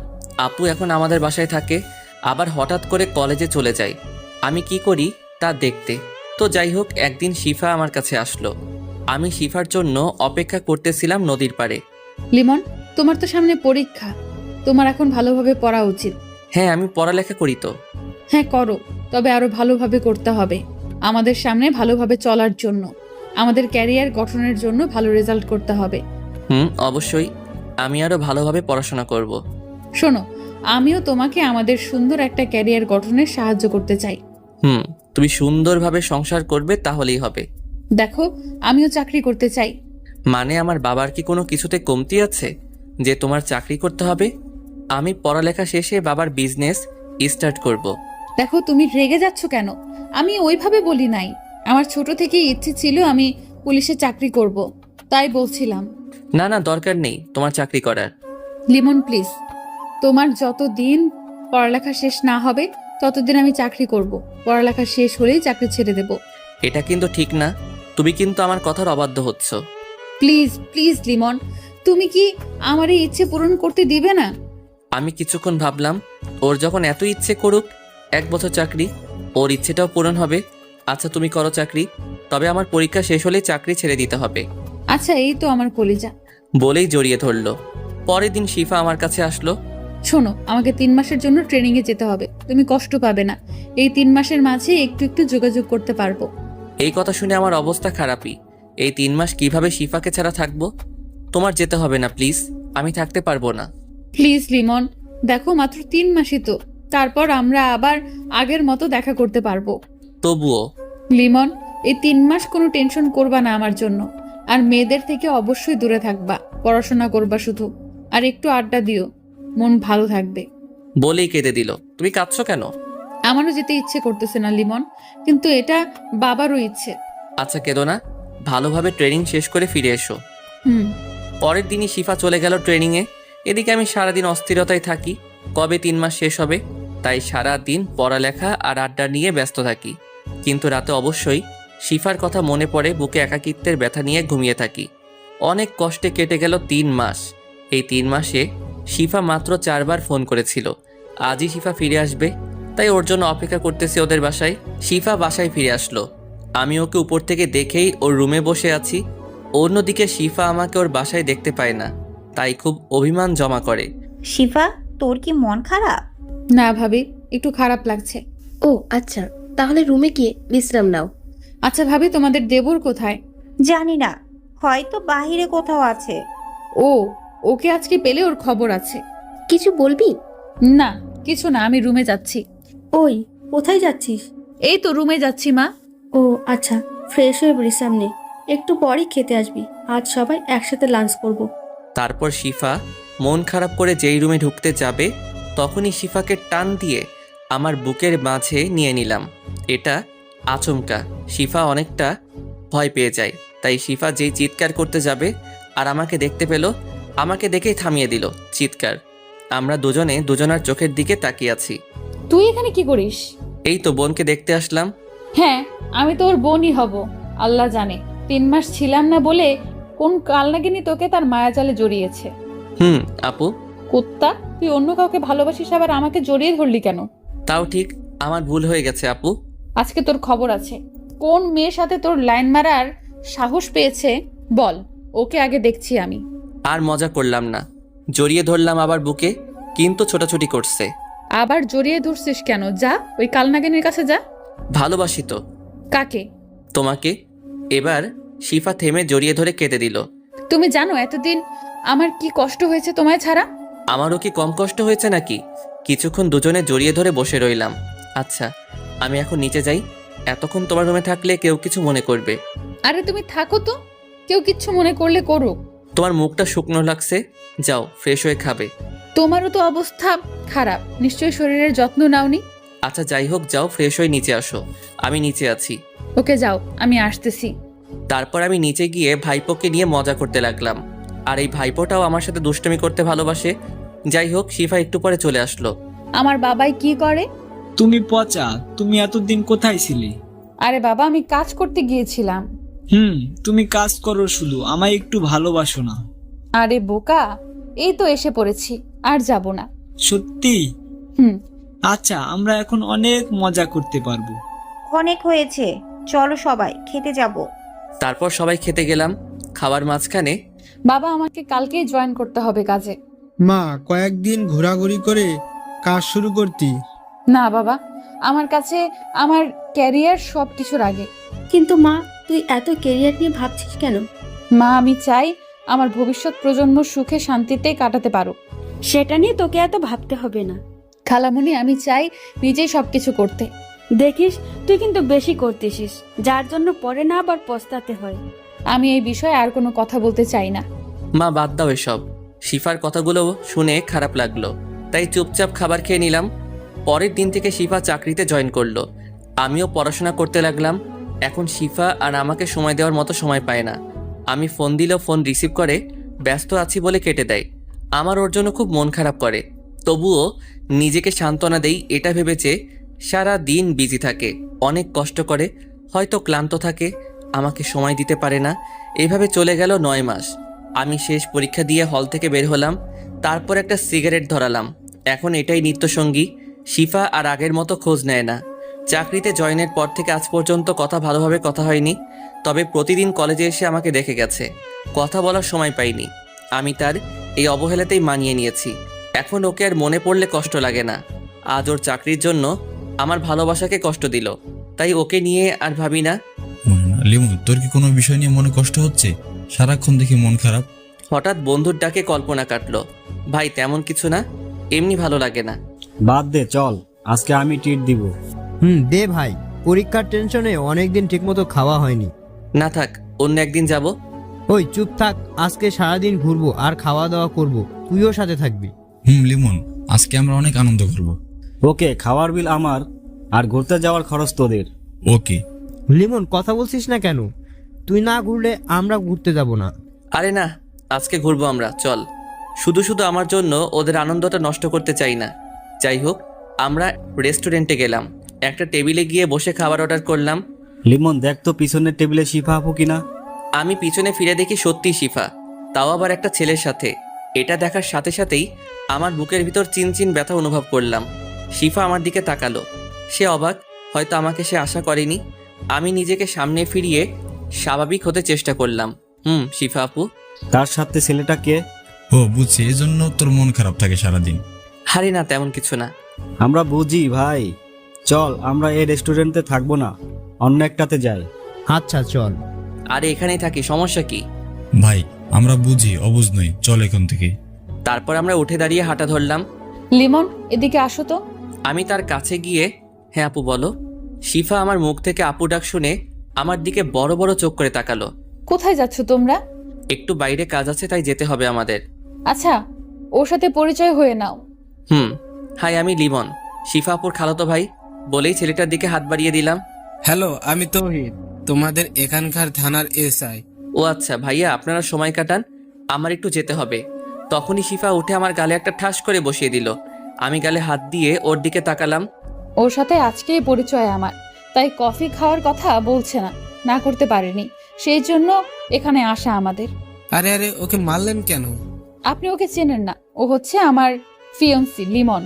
আপু এখন আমাদের বাসায় থাকে, আবার হঠাৎ করে কলেজে চলে যায়। আমি কি করি তা দেখতে। তো যাই হোক, একদিন শিফা আমার কাছে আসলো। আমি শিফার জন্য অপেক্ষা করতেছিলাম নদীর পাড়ে। লিমন, তোমার তো সামনে পরীক্ষা, তোমার এখন ভালোভাবে পড়া উচিত। হ্যাঁ, আমি পড়ালেখা করি তো। হ্যাঁ করো, তবে আরো ভালোভাবে করতে হবে। আমাদের সামনে ভালোভাবে চলার জন্য, আমাদের ক্যারিয়ার গঠনের জন্য ভালো রেজাল্ট করতে হবে। অবশ্যই, আমি আরো ভালোভাবে পড়াশোনা করব। শোনো, আমিও তোমাকে আমাদের সুন্দর একটা ক্যারিয়ার গঠনে সাহায্য করতে চাই। তুমি সুন্দরভাবে সংসার করবে তাহলেই হবে। দেখো, আমিও চাকরি করতে চাই। মানে আমার বাবার কি কোনো কিছুতে কমতি আছে যে তোমার চাকরি করতে হবে? আমি পড়ালেখা শেষে বাবার বিজনেস স্টার্ট করব। দেখো, তুমি রেগে যাচ্ছ কেন? আমি ওইভাবে বলি নাই। আমার ছোট থেকেই ইচ্ছে ছিল আমি পুলিশে চাকরি করব, তাই বলছিলাম। না না, দরকার নেই তোমার চাকরি করার। লিমন প্লিজ, তোমার যতদিন পড়ালেখা শেষ না হবে ততদিন আমি চাকরি করব। পড়ালেখা শেষ হলেই চাকরি ছেড়ে দেব। এটা কিন্তু ঠিক না, তুমি কিন্তু আমার কথার অবাধ্য হচ্ছ। প্লিজ প্লিজ লিমন, তুমি কি আমার এই ইচ্ছে পূরণ করতে দিবে না? আমি কিছুক্ষণ ভাবলাম, ওর যখন এত ইচ্ছে করুক 1 বছর চাকরি, ওর ইচ্ছেটাও পূরণ হবে। আচ্ছা তুমি করো চাকরি, তবে আমার পরীক্ষা শেষ হলেই চাকরি ছেড়ে দিতে হবে। আচ্ছা, এই তো আমার কলিজা। বলেই জড়িয়ে ধরলো। পরের দিন শিফা আমার কাছে আসলো। শোনো, আমাকে 3 মাসের জন্য ট্রেনিং এ যেতে হবে। তুমি কষ্ট পাবে না, এই 3 মাসের মাঝে একটু একটু যোগাযোগ করতে পারবো। এই কথা শুনে আমার অবস্থা খারাপই। এই 3 মাস কিভাবে শিফাকে ছাড়া থাকবো? তোমার যেতে হবে না প্লিজ, আমি থাকতে পারবো না। প্লিজ লিমন, দেখো মাত্র 3 মাসই তো, তারপর আমরা আবার আগের মতো দেখা করতে পারবো। তবুও লিমন, এই 3 মাস কোনো টেনশন করবা না আমার জন্য। আর মেয়েদের থেকে অবশ্যই দূরে থাকবা, পড়াশোনা করবা শুধু, আর একটু আড্ডা দিও, মন ভালো থাকবে। বলেই কেঁদে দিল। তুমি কাঁদছো কেন? আমারও যেতে ইচ্ছে করতেছে না লিমন, কিন্তু এটা বাবারও ইচ্ছে। আচ্ছা কেঁদো না, ভালোভাবে ট্রেনিং শেষ করে ফিরে এসো। পরের দিনই শিফা চলে গেল ট্রেনিংয়ে। এদিকে আমি সারাদিন অস্থিরতায় থাকি, কবে 3 মাস শেষ হবে। তাই সারা দিন পড়ালেখা আর আড্ডা নিয়ে ব্যস্ত থাকি। কিন্তু রাতে অবশ্যই শিফার কথা মনে পড়ে, বুকে একাকিত্বের ব্যথা নিয়ে ঘুমিয়ে থাকি। অনেক কষ্টে কেটে গেল 3 মাস। এই 3 মাসে শিফা মাত্র 4 বার ফোন করেছিল। আজই শিফা ফিরে আসবে, তাই ওর জন্য অপেক্ষা করতেছি ওদের বাসায়। শিফা বাসায় ফিরে আসলো। আমি ওকে উপর থেকে দেখেই ওর রুমে বসে আছি। অন্যদিকে শিফা আমাকে ওর বাসায় দেখতে পায় না, তাই খুব অভিমান জমা করে। শিফা, তোর কি মন খারাপ? না ভাবি, একটু খারাপ লাগছে। ও আচ্ছা, তাহলে রুমে গিয়ে বিশ্রাম নাও। আচ্ছা ভাবি, তোমাদের দেবর কোথায়? জানি না, হয়তো বাহিরে কোথাও আছে। ও, ওকে আজকে পেলে ওর খবর আছে। কিছু বলবি? না কিছু না, আমি রুমে যাচ্ছি। ওই কোথায় যাচ্ছিস? এই তো রুমে যাচ্ছি মা। ও আচ্ছা, ফ্রেশ হয়ে বিশ্রাম নে, একটু পরেই খেতে আসবি। আজ সবাই একসাথে লাঞ্চ করব। তারপর শিফা মন খারাপ করে যেই রুমে ঢুকতে যাবে, তখনই শিফাকে টান দিয়ে আমার বুকের মাঝে নিয়ে নিলাম। এটা আচমকা, শিফা অনেকটা ভয় পেয়ে যায়। তাই শিফা যেই চিৎকার করতে যাবে আর আমাকে দেখতে পেল, আমাকে দেখেই থামিয়ে দিল চিৎকার। আমরা দুজনে দুজনার চোখের দিকে তাকিয়ে আছি। তুই এখানে কি করিস? এই তো বোনকে দেখতে আসলাম। হ্যাঁ, আমি তোর বোনই হব। আল্লাহ জানে 3 মাস ছিলাম না বলে কোন কালনাগিনী তোকে তার মায়াজালে জড়িয়েছে। আপু। কুত্তা, তুই অন্য কাউকে ভালোবাসিস, আবার আমাকে জড়িয়ে ধরলি কেন? তাও ঠিক, আমার ভুল হয়ে গেছে আপু। আজকে তোর খবর আছে। কোন মেয়ের সাথে তোর লাইন মারার সাহস পেয়েছে বল, ওকে আগে দেখছি আমি। আর মজা করলাম না, জড়িয়ে ধরলাম আবার বুকে, কিন্তু ছোটাছুটি করছে। আবার জড়িয়ে ধরছিস কেন? যা ওই কালনাগিনীর কাছে যা। ভালোবাসি তো। কাকে? তোমাকে। এবার শিফা থেমে জড়িয়ে ধরে কেঁদে দিল। তুমি জানো এতদিন আমার কি কষ্ট হয়েছে তোমায় ছাড়া? আমারও কি কম কষ্ট হয়েছে নাকি? কিছুক্ষণ দুজনে জড়িয়ে ধরে বসে রইলাম। আচ্ছা আমি এখন নিচে যাই, এতক্ষণ তোমার রুমে থাকলে কেউ কিছু মনে করবে। আরে তুমি থাকো তো, কেউ কিচ্ছু মনে করলে করুক। তোমার মুখটা শুকনো লাগছে, যাও ফ্রেশ হয়ে খাবে। তোমারও তো অবস্থা খারাপ, নিশ্চয়ই শরীরের যত্ন নাওনি। আচ্ছা যাই হোক, যাও ফ্রেশ হয়ে নিচে আসো, আমি নিচে আছি। ওকে যাও, আমি আসতেছি। তারপর আমি নিচে গিয়ে ভাইপোকে নিয়ে মজা করতে লাগলাম। আর এই ভাইপোটাও আমার সাথে দুষ্টুমি করতে ভালোবাসে। যাই হোক, শিফা একটু পরে চলে আসলো। আমার বাবাই কি করে? তুমি পচা, তুমি এতদিন কোথায় ছিলে? আরে বাবা, আমি কাজ করতে গিয়েছিলাম। তুমি কাজ করো শুধু, আমায় একটু ভালোবাসো না? আরে বোকা, এই তো এসে পড়েছি, আর যাব না। সত্যি? আচ্ছা, আমরা এখন অনেক মজা করতে পারবো। অনেক হয়েছে, চলো সবাই খেতে যাব। তারপর সবাই খেতে গেলাম। খাওয়ার মাঝখানে বাবা আমাকে কালকেই জয়েন করতে হবে কাজে। মা, কয়েকদিন ঘোরাঘুরি করে কাজ শুরু করতি। না বাবা, আমার কাছে আমার ক্যারিয়ার সব কিছুর আগে। কিন্তু মা, তুই এত কেরিয়ার নিয়ে ভাবছিস কেন? মা, আমি চাই আমার ভবিষ্যৎ প্রজন্ম সুখে শান্তিতে কাটাতে পারো। সেটা নিয়ে তোকে এত ভাবতে হবে না। খালামুনি, আমি চাই নিজেই সবকিছু করতে। দেখিস, তুই কিন্তু বেশি করতেছিস, যার জন্য পরে না আবার পস্তাতে হয়। আমি এই বিষয়ে আর কোনো কথা বলতে চাই না। মা বাদ দাও এসব। শিফার কথাগুলো শুনে খারাপ লাগলো, তাই চুপচাপ খাবার খেয়ে নিলাম। পরের দিন থেকে শিফা চাকরিতে জয়েন করলো, আমিও পড়াশোনা করতে লাগলাম। এখন শিফা আর আমাকে সময় দেওয়ার মতো সময় পায় না। আমি ফোন দিলেও ফোন রিসিভ করে ব্যস্ত আছি বলে কেটে দেয়। আমার ওর জন্য খুব মন খারাপ করে, তবুও নিজেকে সান্ত্বনা দেই এটা ভেবেছে সারা দিন বিজি থাকে, অনেক কষ্ট করে, হয়তো ক্লান্ত থাকে, আমাকে সময় দিতে পারে না। এভাবে চলে গেল 9 মাস। আমি শেষ পরীক্ষা দিয়ে হল থেকে বের হলাম, তারপর একটা সিগারেট ধরালাম। এখন এটাই নিত্যসঙ্গী। শিফা আর আগের মতো খোঁজ নেয় না। চাকরিতে জয়েনের পর থেকে আজ পর্যন্ত ভালোভাবে কথা হয়নি, তবে প্রতিদিন কলেজে এসে আমাকে দেখে গেছে। কথা বলার সময় পাইনি। আমি তার এই অবহেলাতেই মানিয়ে নিয়েছি। এখন ওকে আর মনে পড়লে কষ্ট লাগে না। আজ ওর চাকরির জন্য আমার ভালোবাসাকে কষ্ট দিল, তাই ওকে নিয়ে আর ভাবি না। লিমন, তোর কি কোনো বিষয় নিয়ে মনে কষ্ট হচ্ছে? সারাক্ষণ দেখি মন খারাপ। হঠাৎ বন্ধুর ডাকে কল্পনা কাটলো। ভাই তেমন কিছু না, এমনি ভালো লাগে না। বাদ দে, চল আজকে আমি ট্রিট দিব। দে ভাই, পরীক্ষার টেনশনে অনেকদিন ঠিকমতো খাওয়া হয়নি। না থাক, অন্য একদিন যাব। ওই চুপ থাক, আজকে সারাদিন ঘুরবো আর খাওয়া দাওয়া করব, তুইও সাথে থাকবি। লিমন, আজকে আমরা অনেক আনন্দ করব। ওকে, খাওয়ার বিল আমার আর ঘুরতে যাওয়ার খরচ তোদের। ওকে। লিমন, কথা বলছিস না কেন? তুই না ঘুরলে আমরা ঘুরতে যাব না। আরে না, আজকে ঘুরবো আমরা, চল। শুধু শুধু আমার জন্য ওদের আনন্দটা নষ্ট করতে চাই না। যাই হোক, আমরা রেস্টুরেন্টে গেলাম। একটা টেবিলে গিয়ে বসে খাবার অর্ডার করলাম। লিমন, দেখ তো পিছনের টেবিলে শিফা আপু কিনা। আমি পিছনে ফিরে দেখি সত্যি শিফা, তাও আবার একটা ছেলের সাথে। এটা দেখার সাথে সাথেই আমার বুকের ভিতর চিনচিন ব্যথা অনুভব করলাম। শিফা আমার দিকে তাকালো। সে অবাক, হয়তো আমাকে সে আশা করেনি। আমি নিজেকে সামনে ফিরিয়ে স্বাভাবিক হতে চেষ্টা করলাম। শিফা আপু। তার সাথে ছেলেটা কে? ও বুঝছি, এই জন্য তোর মন খারাপ থাকে সারাদিন। হারি না, তেমন কিছু না। আমরা বুঝি ভাই, চল আমরা এই রেস্টুরেন্টে থাকবো না, অন্য একটাতে যাই। আচ্ছা চল। আরে এখানেই থাকি, সমস্যা কি? ভাই আমরা বুঝি, অবুঝ নই, চল এখান থেকে। তারপর আমরা উঠে দাঁড়িয়ে হাঁটা ধরলাম। লিমন, এদিকে আসো তো। আমি তার কাছে গিয়ে, হ্যাঁ আপু বলো। শিফা আমার মুখ থেকে আপু ডাক শুনে আমার দিকে বড় বড় চোখ করে তাকালো। কোথায় যাচ্ছ তোমরা? একটু বাইরে কাজ আছে, তাই যেতে হবে আমাদের। আচ্ছা, ওর সাথে পরিচয় হয়ে নাও। হাই, আমি লিমন, শিফা আপুর খালাতো ভাই। বলেই ছেলেটার দিকে হাত বাড়িয়ে দিলাম। হ্যালো, আমি তৌহিদ, তোমাদের এখানকার থানার এসআই। ও আচ্ছা ভাইয়া, আপনারা সময় কাটান, আমার একটু যেতে হবে। তখনই শিফা উঠে আমার গালে একটা ঠাস করে বসিয়ে দিল। আমি গালে হাত দিয়ে ওর দিকে তাকালাম। ওর সাথে আজকেই পরিচয় আমার, তাই কফি খাওয়ার কথা বলছে না, না করতে পারেনি, সেই জন্য এখানে আসা আমাদের। আরে আরে, ওকে মারলেন কেন? আপনি ওকে চেনেন না, ও হচ্ছে আমার ফিয়ন্সি লিমন।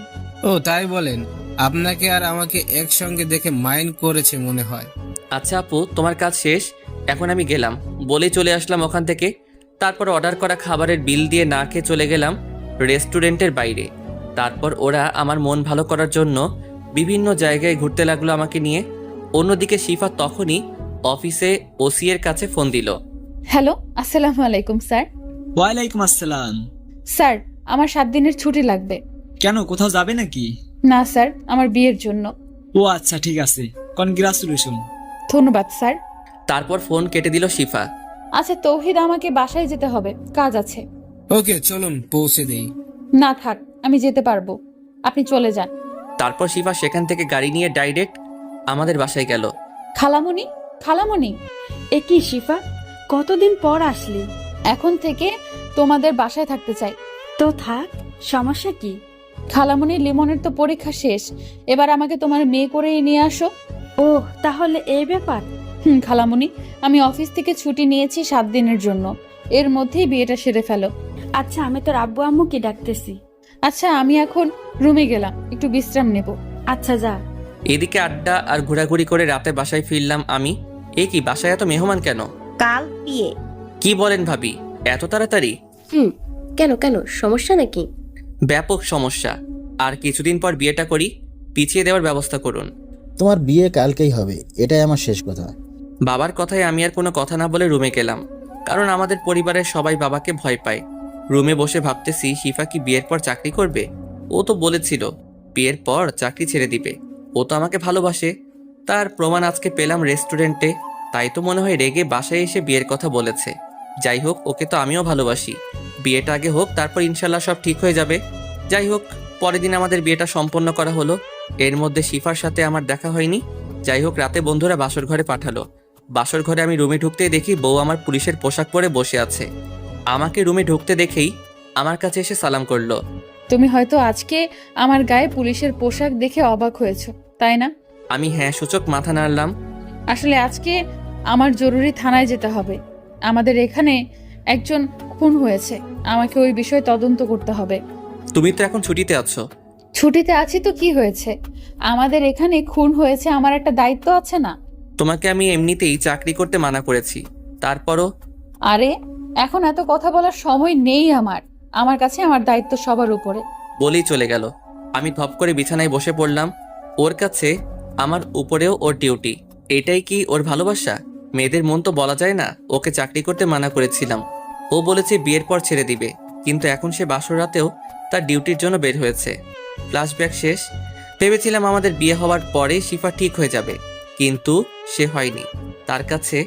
ও তাই বলেন? আপনাকে আর আমাকে একসঙ্গে দেখে মাইন্ড করেছে মনে হয়। আচ্ছা আপু, তোমার কাজ শেষ, এখন আমি গেলাম। বলেই চলে আসলাম ওখান থেকে। তারপর অর্ডার করা খাবারের বিল দিয়ে না খেয়ে চলে গেলাম রেস্টুরেন্টের বাইরে। তারপর ওরা আমার মন ভালো করার জন্য বিভিন্ন জায়গায় ঘুরতে লাগলো আমাকে নিয়ে। অন্যদিকে শিফা তখনই অফিসে ওসি এর কাছে ফোন দিল। হ্যালো, আসসালামু আলাইকুম স্যার। ওয়ালাইকুম আসসালাম। স্যার, আমার 7 দিনের ছুটি লাগবে। কেন, কোথাও যাবে নাকি? না স্যার, আমার বিয়ের জন্য। ও আচ্ছা, ঠিক আছে, কনগ্রাচুলেশন। ধন্যবাদ স্যার। তারপর ফোন কেটে দিল শিফা। আচ্ছা তৌহিদ, আমাকে বাসায় যেতে হবে, কাজ আছে। ওকে চলুন পৌঁছে দেই। না থাক, আমি যেতে পারবো, আপনি চলে যান। তারপর শিফা সেখান থেকে গাড়ি নিয়ে ডাইরেক্ট আমাদের বাসায় গেল। খালামণি, খালামণি। এ কি শিফা, কতদিন পর আসলি? এখন থেকে তোমাদের বাসায় থাকতে চাই। তো থাক, সমস্যা কি? খালামণি, লিমনের তো পরীক্ষা শেষ, এবার আমাকে তোমার মেয়ে করেই নিয়ে আসো। ও তাহলে এই ব্যাপার। খালামণি, আমি অফিস থেকে ছুটি নিয়েছি 7 দিনের জন্য, এর মধ্যেই বিয়েটা সেরে ফেলো। আচ্ছা, আমি তোর আব্বু আম্মুকে ডাকতেছি। আচ্ছা আমি এখন রুমে গেলাম, একটু বিশ্রাম নেব। আচ্ছা যা। এদিকে আড্ডা আর ঘোরাঘুরি করে রাতে বাসায় ফিরলাম আমি। এ কি, বাসায় এত মেহমান কেন? কাল বিয়ে। কি বলেন ভাবি, এত তাড়াতাড়ি? কেন কেন, সমস্যা নাকি? ব্যাপক সমস্যা। আর কিছুদিন পর বিয়েটা করি, পিছিয়ে দেওয়ার ব্যবস্থা করুন। তোমার বিয়ে কালকেই হবে, এটাই আমার শেষ কথা। বাবার কথায় আমি আর কোনো কথা না বলে রুমে গেলাম, কারণ আমাদের পরিবারের সবাই বাবাকে ভয় পায়। রুমে বসে ভাবতেছি শিফা কি বিয়ের পর চাকরি করবে? ও তো বলেছিল বিয়ের পর চাকরি ছেড়ে দিবে। ও তো আমাকে ভালোবাসে, তার প্রমাণ আজকে পেলাম রেস্টুরেন্টে। তাই তো মনে হয় রেগে বাসায় এসে বিয়ের কথা বলেছে। যাই হোক, ওকে তো আমিও ভালোবাসি। বিয়েটা আগে হোক, তারপর ইনশাল্লাহ সব ঠিক হয়ে যাবে। যাই হোক, পরের দিন আমাদের বিয়েটা সম্পন্ন করা হলো। এর মধ্যে শিফার সাথে আমার দেখা হয়নি। যাই হোক, রাতে বন্ধুরা বাসর ঘরে পাঠালো। বাসর ঘরে আমি রুমে ঢুকতেই দেখি বউ আমার পুলিশের পোশাক পরে বসে আছে। আমাকে রুমে ঢুকতে দেখেই আমার কাছে এসে সালাম করলো। তুমি হয়তো আজকে আমার গায়ে পুলিশের পোশাক দেখে অবাক হয়েছো, তাই না? আমি হ্যাঁ সূচক মাথা নাড়লাম। আসলে আজকে আমার জরুরি থানায় যেতে হবে। আমাদের এখানে একজন খুন হয়েছে, আমাকে ওই বিষয়ে তদন্ত করতে হবে। তুমি তো এখন ছুটিতে আছো। ছুটিতে আছি তো কি হয়েছে? আমাদের এখানে খুন হয়েছে, আমার একটা দায়িত্ব আছে না? তোমাকে আমি এমনিতেই চাকরি করতে মানা করেছি, তারপরও? আরে এখন এত কথা বলার সময় নেই আমার কাছে আমার দায়িত্ব সবার উপরে। বলেই চলে গেল। আমি ধপ করে বিছানায় বসে পড়লাম। ওর কাছে আমার উপরেও ওর ডিউটি। এটাই কি ওর ভালোবাসা? মেয়েদের মন তো বলা যায় না। ওকে চাকরি করতে মানা করেছিলাম, ও বলেছে বিয়ের পর ছেড়ে দিবে, কিন্তু এখন সে বাসর রাতেও তার ডিউটির জন্য বের হয়েছে। ফ্ল্যাশব্যাক শেষ। ভেবেছিলাম আমাদের বিয়ে হওয়ার পরে শিফা ঠিক হয়ে যাবে, কিন্তু সে হয়নি। তার কাছে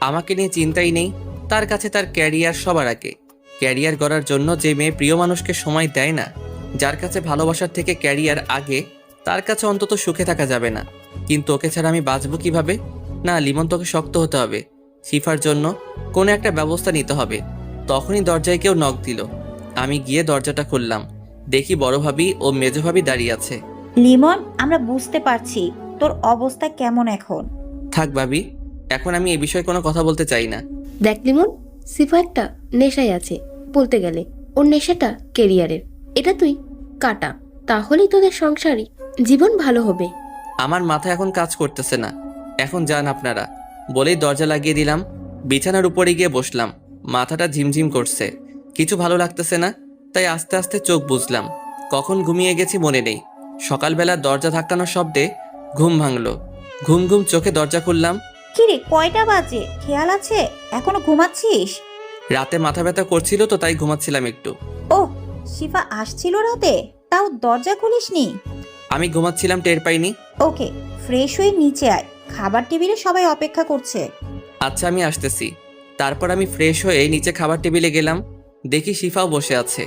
আমাকে নিয়ে চিন্তাই নেই। তার কাছে তার ক্যারিয়ার সবার আগে। ক্যারিয়ার গড়ার জন্য যে মেয়ে প্রিয় মানুষকে সময় দেয় না, যার কাছে ভালোবাসার থেকে ক্যারিয়ার আগে, তার কাছে অন্তত সুখে থাকা যাবে না। কিন্তু ওকে ছাড়া আমি বাঁচবো কিভাবে? না, লিমন, তোকে শক্ত হতে হবে। শিফার জন্য কোনো একটা ব্যবস্থা নিতে হবে। তখনই দরজায় কেউ নক দিল। আমি গিয়ে দরজাটা খুললাম। দেখি বড় ভাবি ও মেজো ভাবি দাঁড়িয়ে আছে। লিমন, আমরা বুঝতে পারছি তোর অবস্থা কেমন এখন। থাক ভাবি, এখন আমি এই বিষয়ে কোনো কথা বলতে চাই না। দেখ লিমন, সিফা একটা নেশায় আছে, বলতে গেলে ওর নেশাটা কেরিয়ারের। এটা তুই কাটা, তাহলেই তোদের সংসারই জীবন ভালো হবে। আমার মাথা এখন কাজ করতেছে না, এখন যান আপনারা, বলেই দরজা লাগিয়ে দিলাম। বিছানার উপরে গিয়ে বসলাম। মাথাটা ঝিমঝিম করছে, কিছু ভালো লাগতেছে না। তাই আস্তে আস্তে চোখ বুঝলাম। কখন ঘুমিয়ে গেছি মনে নেই। সকালবেলা দরজা ধাক্কানোর শব্দে ঘুম ভাঙলো। ঘুম ঘুম চোখে দরজা খুললাম। কিরে, কয়টা বাজে? খেয়াল আছে এখনো ঘুমাচ্ছিস? রাতে মাথা ব্যথা করছিল তো, তাই ঘুমাচ্ছিলাম একটু। ও, শিফা আসছিল রাতে, তাও দরজা খুলিসনি? আমি ঘুমাচ্ছিলাম, টের পাইনি। ওকে, ফ্রেশ হয়ে নিচে আয়, খাবার টেবিলে সবাই অপেক্ষা করছে। আচ্ছা, আমি আসতেছি। তারপর আমি ফ্রেশ হয়ে নিচে খাবার টেবিলে গেলাম। দেখি শিফাও বসে আছে।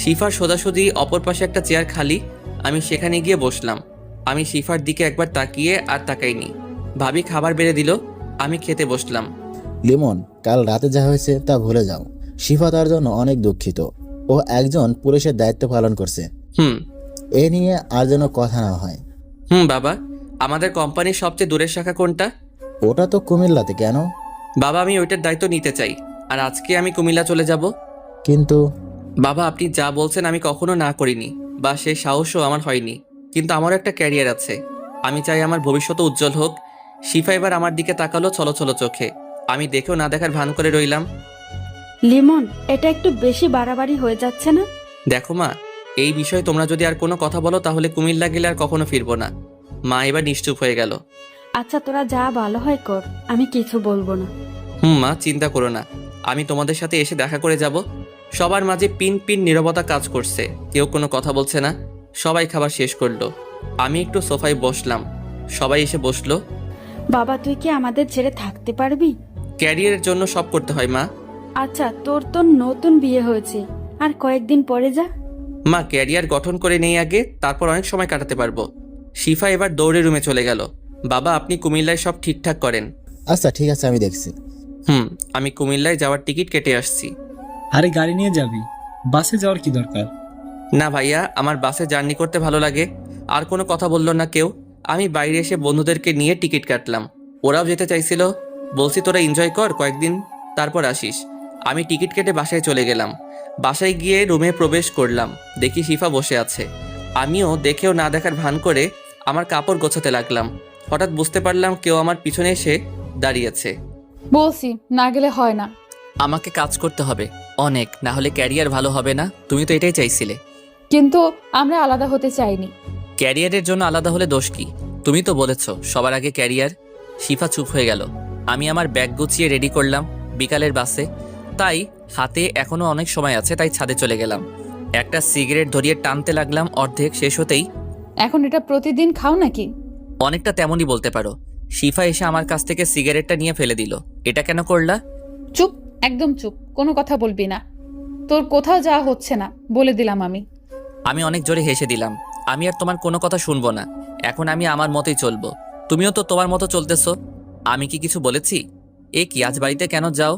শিফার সোজাসুজি অপর পাশে একটা চেয়ার খালি। আমি সেখানে গিয়ে বসলাম। আমি শিফার দিকে একবার তাকিয়ে আর তাকাইনি। ভাবি খাবার বেড়ে দিল, আমি খেতে বসলাম। লিমন, কাল রাতে যা হয়েছে তা ভুলে যাও। শিফা তার জন্য অনেক দুঃখিত। ও একজন পুলিশের দায়িত্ব পালন করছে। এ নিয়ে আর যেন কথা না হয়। বাবা, আমাদের কোম্পানির সবচেয়ে দূরের শাখা কোনটা? ওটা তো কুমিল্লাতে। কেন? বাবা, আমি ওইটার দায়িত্ব নিতে চাই, আর আজকে আমি কুমিল্লা চলে যাব। কিন্তু বাবা, আপনি যা বলছেন আমি কখনো না করিনি, বা সেই সাহসও আমার হয়নি। কিন্তু আমারও একটা ক্যারিয়ার আছে। আমি চাই আমার ভবিষ্যৎ উজ্জ্বল হোক। শিফা এবার আমার দিকে তাকালো ছলো ছলো চোখে। আমি দেখেও না দেখার ভান করে রইলাম। লিমন, এটা একটু বেশি বাড়াবাড়ি হয়ে যাচ্ছে না? দেখো মা, এই বিষয়ে তোমরা যদি আর কোনো কথা বলো তাহলে কুমিল্লা গেলে আর কখনো ফিরবো না। মা এবার নিশ্চুপ হয়ে গেল। আচ্ছা, তোরা যা ভালো হয় কর, আমি কিছু বলবো না। মা, চিন্তা করো না, আমি তোমাদের সাথে এসে দেখা করে যাব। সবার মাঝে পিন পিন নীরবতা কাজ করছে, কেউ কোনো কথা বলছে না। সবাই খাবার শেষ করলো। আমি একটু সোফায় বসলাম, সবাই এসে বসলো। বাবা, তুই কি আমাদের ছেড়ে থাকতে পারবি? ক্যারিয়ারের জন্য সব করতে হয় মা। আচ্ছা, তোর তো নতুন বিয়ে হয়েছে, আর কয়েকদিন পরে যা। মা, ক্যারিয়ার গঠন করে নেই আগে, তারপর অনেক সময় কাটাতে পারবো। শিফা এবার দৌড়ে রুমে চলে গেল। বাবা, আপনি কুমিল্লায় সব ঠিকঠাক করেন। আচ্ছা ঠিক আছে, আমি দেখছি। আমি কুমিল্লায় যাওয়ার টিকিট কেটে আসছি। আরে গাড়ি নিয়ে যাবি, বাসে যাওয়ার কি দরকার? না ভাইয়া, আমার বাসে জার্নি করতে ভালো লাগে। আর কোনো কথা বললো না কেউ। আমি বাইরে এসে বন্ধুদেরকে নিয়ে টিকিট কাটলাম। ওরাও যেতে চাইছিল। বলছি তোরা এনজয় কর কয়েকদিন, তারপর আসিস। আমি টিকিট কেটে বাসায় চলে গেলাম। বাসায় গিয়ে রুমে প্রবেশ করলাম, দেখি শিফা বসে আছে। আমিও দেখেও না দেখার ভান করে আমার কাপড় গোছাতে লাগলাম। হঠাৎ বুঝতে পারলাম কেউ আমার পিছনে এসে দাঁড়িয়েছে। বলছি না গেলে হয় না। আমাকে কাজ করতে হবে অনেক, না হলে ক্যারিয়ার ভালো হবে না। তুমি তো এটাই চাইছিলে। কিন্তু আমরা আলাদা হতে চাইনি। ক্যারিয়ারের জন্য আলাদা হলে দোষ কি? তুমি তো বলেছো সবার আগে ক্যারিয়ার। শিফা চুপ হয়ে গেল। আমি আমার ব্যাগ গুছিয়ে রেডি করলাম বিকালের বাসে, তাই হাতে এখনো অনেক সময় আছে, তাই ছাদে চলে গেলাম। একটা সিগারেট ধরিয়ে টানতে লাগলাম, অর্ধেক শেষ হতেই। এখন এটা প্রতিদিন খাও নাকি? অনেকটা তেমনই বলতে পারো। শিফা এসে আমার কাছ থেকে সিগারেটটা নিয়ে ফেলে দিল। এটা কেন করলা? চুপ, একদম চুপ, কোনো কথা বলবি না। তোর কোথাও যাওয়া হচ্ছে না, বলে দিলাম আমি। আমি অনেক জোরে হেসে দিলাম। আমি আর তোমার কোনো কথা শুনবো না। এখন আমি আমার মতোই চলবো, তুমিও তো তোমার মতো চলতেছো। আমি কি কিছু বলেছি? এ কি, আজ বাড়িতে কেন যাও?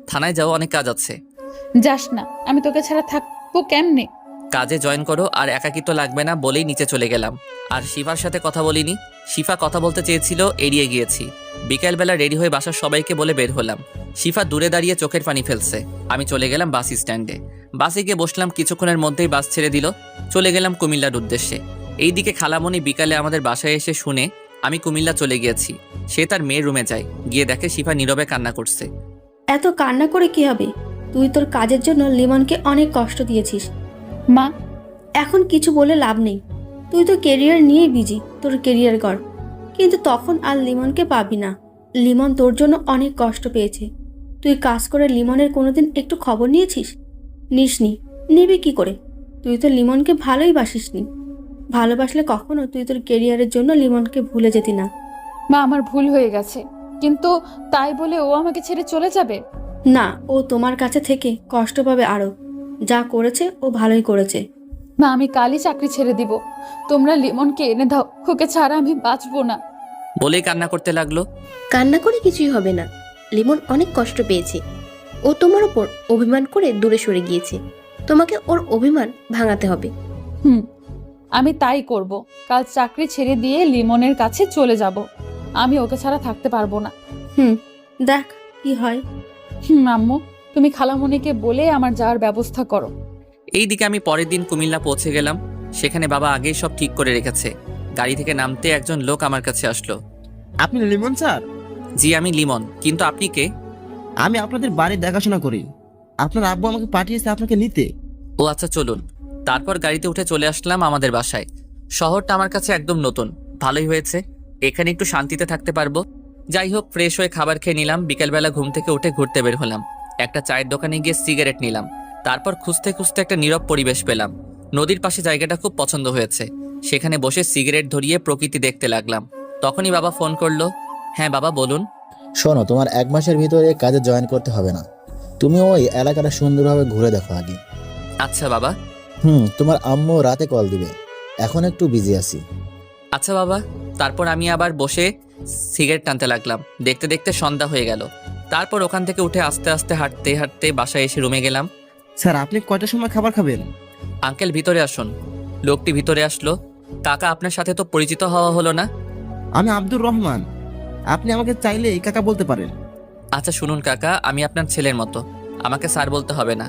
থানায় যাও, অনেক কাজ আছে। যাস না, আমি তোকে ছাড়া থাকবো কেমনে? কাজে জয়েন করো, আর একাকিত্ব লাগবে না বলেই নিচে চলে গেলাম। আর শিফার সাথে কথা বলিনি। শিফা কথা বলতে চেয়েছিল, এড়িয়ে গিয়েছি। বিকেলবেলা রেডি হয়ে বাসার সবাইকে বলে বের হলাম। শিফা দূরে দাঁড়িয়ে চোখের পানি ফেলছে। আমি চলে গেলাম বাস স্ট্যান্ডে। বাসে গিয়ে বসলাম, কিছুক্ষণের মধ্যেই বাস ছেড়ে দিল। চলে গেলাম কুমিল্লার উদ্দেশ্যে। এইদিকে খালামণি বিকালে আমাদের বাসায় এসে শুনে আমি কুমিল্লা চলে গিয়েছি। সে তার মেয়ের রুমে যায়, গিয়ে দেখে শিফা নীরবে কান্না করছে। এত কান্না করে কি হবে? তুই তোর কাজের জন্য লিমনকে অনেক কষ্ট দিয়েছিস। মা, এখন কিছু বলে লাভ নেই। তুই তো কেরিয়ার নিয়ে বিজি, তোর কেরিয়ার কর। কিন্তু তখন আর লিমনকে পাবি না। লিমন তোর জন্য অনেক কষ্ট পেয়েছে। তুই কাজ করে লিমনের কোনোদিন একটু খবর নিয়েছিস? নিসনি, নিবি কি করে? তুই তো লিমনকে ভালোই বাসিসনি। ভালোবাসলে কখনো তুই তোর কেরিয়ারের জন্য লিমনকে ভুলে যেতি না। মা, আমার ভুল হয়ে গেছে, কিন্তু তাই বলে ও আমাকে ছেড়ে চলে যাবে? না, ও তোমার কাছে থেকে কষ্ট পাবে আরো। যা করেছে ও ভালোই করেছে। মা, আমি কালই চাকরি ছেড়ে দিব। তোমরা লিমনকে এনে দাও, ওকে ছাড়া আমি বাঁচবো না। বলেই কান্না করতে লাগলো। কান্না করে কিছুই হবে না। লিমন অনেক কষ্ট পেয়েছে। ও তোমার ওপর অভিমান করে দূরে সরে গিয়েছে। তোমাকে ওর অভিমান ভাঙাতে হবে। আমি তাই করব। কাল চাকরি ছেড়ে দিয়ে লিমনের কাছে চলে যাব। আমি ওকে ছাড়া থাকতে পারবো না। দেখ কি হয়। আম্মু, তুমি খালামণিকে বলে আমার যাওয়ার ব্যবস্থা করো। এইদিকে আমি পরের দিন কুমিল্লা পৌঁছে গেলাম। সেখানে বাবা আগেই সব ঠিক করে রেখেছে। গাড়ি থেকে নামতে একজন লোক আমার কাছে আসলো। আপনি লিমন স্যার? জি, আমি লিমন। কিন্তু আপনি কে? আমি আপনাদের বাড়ি দেখাশোনা করি। আপনার আব্বু আমাকে পাঠিয়েছে আপনাকে নিতে। ও আচ্ছা, চলুন। তারপর গাড়িতে উঠে চলে আসলাম আমাদের বাসায়। শহরটা আমার কাছে একদম নতুন, ভালোই হয়েছে। এখানে একটু শান্তিতে থাকতে পারবো। যাই হোক, ফ্রেশ হয়ে খাবার খেয়ে নিলাম। বিকেলবেলা ঘুম থেকে উঠে ঘুরতে বের হলাম। একটা চায়ের দোকানে গিয়ে সিগারেট নিলাম। তারপর খুঁজতে খুঁজতে একটা নীরব পরিবেশ পেলাম। নদীর পাশে জায়গাটা খুব পছন্দ হয়েছে। সেখানে বসে সিগারেট ধরিয়ে প্রকৃতি দেখতে লাগলাম। তখনই বাবা ফোন করলো। হ্যাঁ বাবা, বলুন। শোনো, তোমার 1 মাসের ভিতরে কাজে জয়েন করতে হবে না। তুমি ওই এলাকাটা সুন্দরভাবে ঘুরে দেখো আগে। আচ্ছা বাবা। তোমার আম্মু রাতে কল দিবে, এখন একটু বিজি আছি। আচ্ছা বাবা। তারপর আমি আবার বসে সিগারেট টানতে লাগলাম। দেখতে দেখতে সন্ধ্যা হয়ে গেল। তারপর ওখান থেকে উঠে আস্তে আস্তে হাঁটতে হাঁটতে বাসায় এসে রুমে গেলাম। স্যার, আপনি কয়টার সময় খাবার খাবেন? আঙ্কেল, ভিতরে আসুন। লোকটি ভিতরে আসলো। কাকা, আপনার সাথে তো পরিচিত হওয়া হলো না। আমি আব্দুর রহমান। আপনি আমাকে চাইলে এই কাকা বলতে পারেন। আচ্ছা শুনুন কাকা, আমি আপনার ছেলের মতো, আমাকে স্যার বলতে হবে না।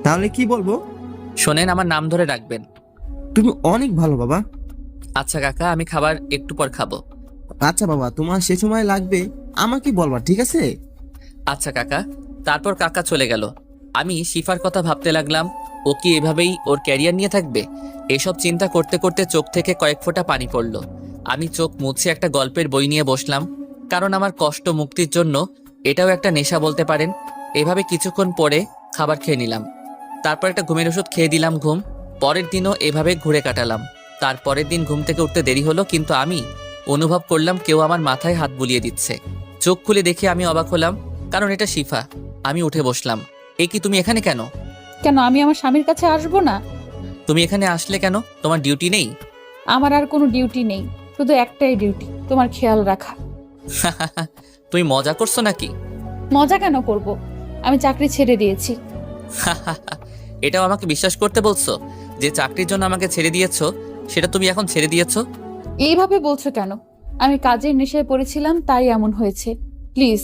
তাহলে কি বলবো? শোনেন, আমার নাম ধরে রাখবেন। তুমি অনেক ভালো বাবা। আচ্ছা কাকা, আমি খাবার একটু পর খাবো। আচ্ছা বাবা, তোমার সে সময় লাগবে আমাকে বলবা, ঠিক আছে? আচ্ছা কাকা। তারপর কাকা চলে গেল। আমি শিফার কথা ভাবতে লাগলাম। ও কি এভাবেই ওর ক্যারিয়ার নিয়ে থাকবে? এসব চিন্তা করতে করতে চোখ থেকে কয়েক ফোঁটা পানি পড়ল। আমি চোখ মুছে একটা গল্পের বই নিয়ে বসলাম, কারণ আমার কষ্ট মুক্তির জন্য এটাও একটা নেশা বলতে পারেন। এভাবে কিছুক্ষণ পরে খাবার খেয়ে নিলাম। তারপর একটা ঘুমের ওষুধ খেয়ে দিলাম ঘুম। পরের দিনও এভাবে ঘুরে কাটালাম। তারপরের দিন ঘুম থেকে উঠতে দেরি হলো, কিন্তু আমি অনুভব করলাম কেউ আমার মাথায় হাত বুলিয়ে দিচ্ছে। চোখ খুলে দেখে আমি অবাক হলাম, কারণ এটা শিফা। আমি উঠে বসলাম। এ কি, তুমি এখানে কেন? কেন, আমি আমার স্বামীর কাছে আসবো না? তুমি এখানে আসলে কেন? তোমার ডিউটি নেই? আমার আর কোনো ডিউটি নেই, শুধু একটাই ডিউটি, তোমার খেয়াল রাখা। তুমি মজা করছো নাকি? মজা কেন করব? আমি চাকরি ছেড়ে দিয়েছি। এটাও আমাকে বিশ্বাস করতে বলছো যে চাকরির জন্য আমাকে ছেড়ে দিয়েছো? সেটা তুমি এখন ছেড়ে দিয়েছো? এইভাবে বলছো কেন? আমি কাজের নেশায় পড়েছিলাম, তাই এমন হয়েছে। প্লিজ,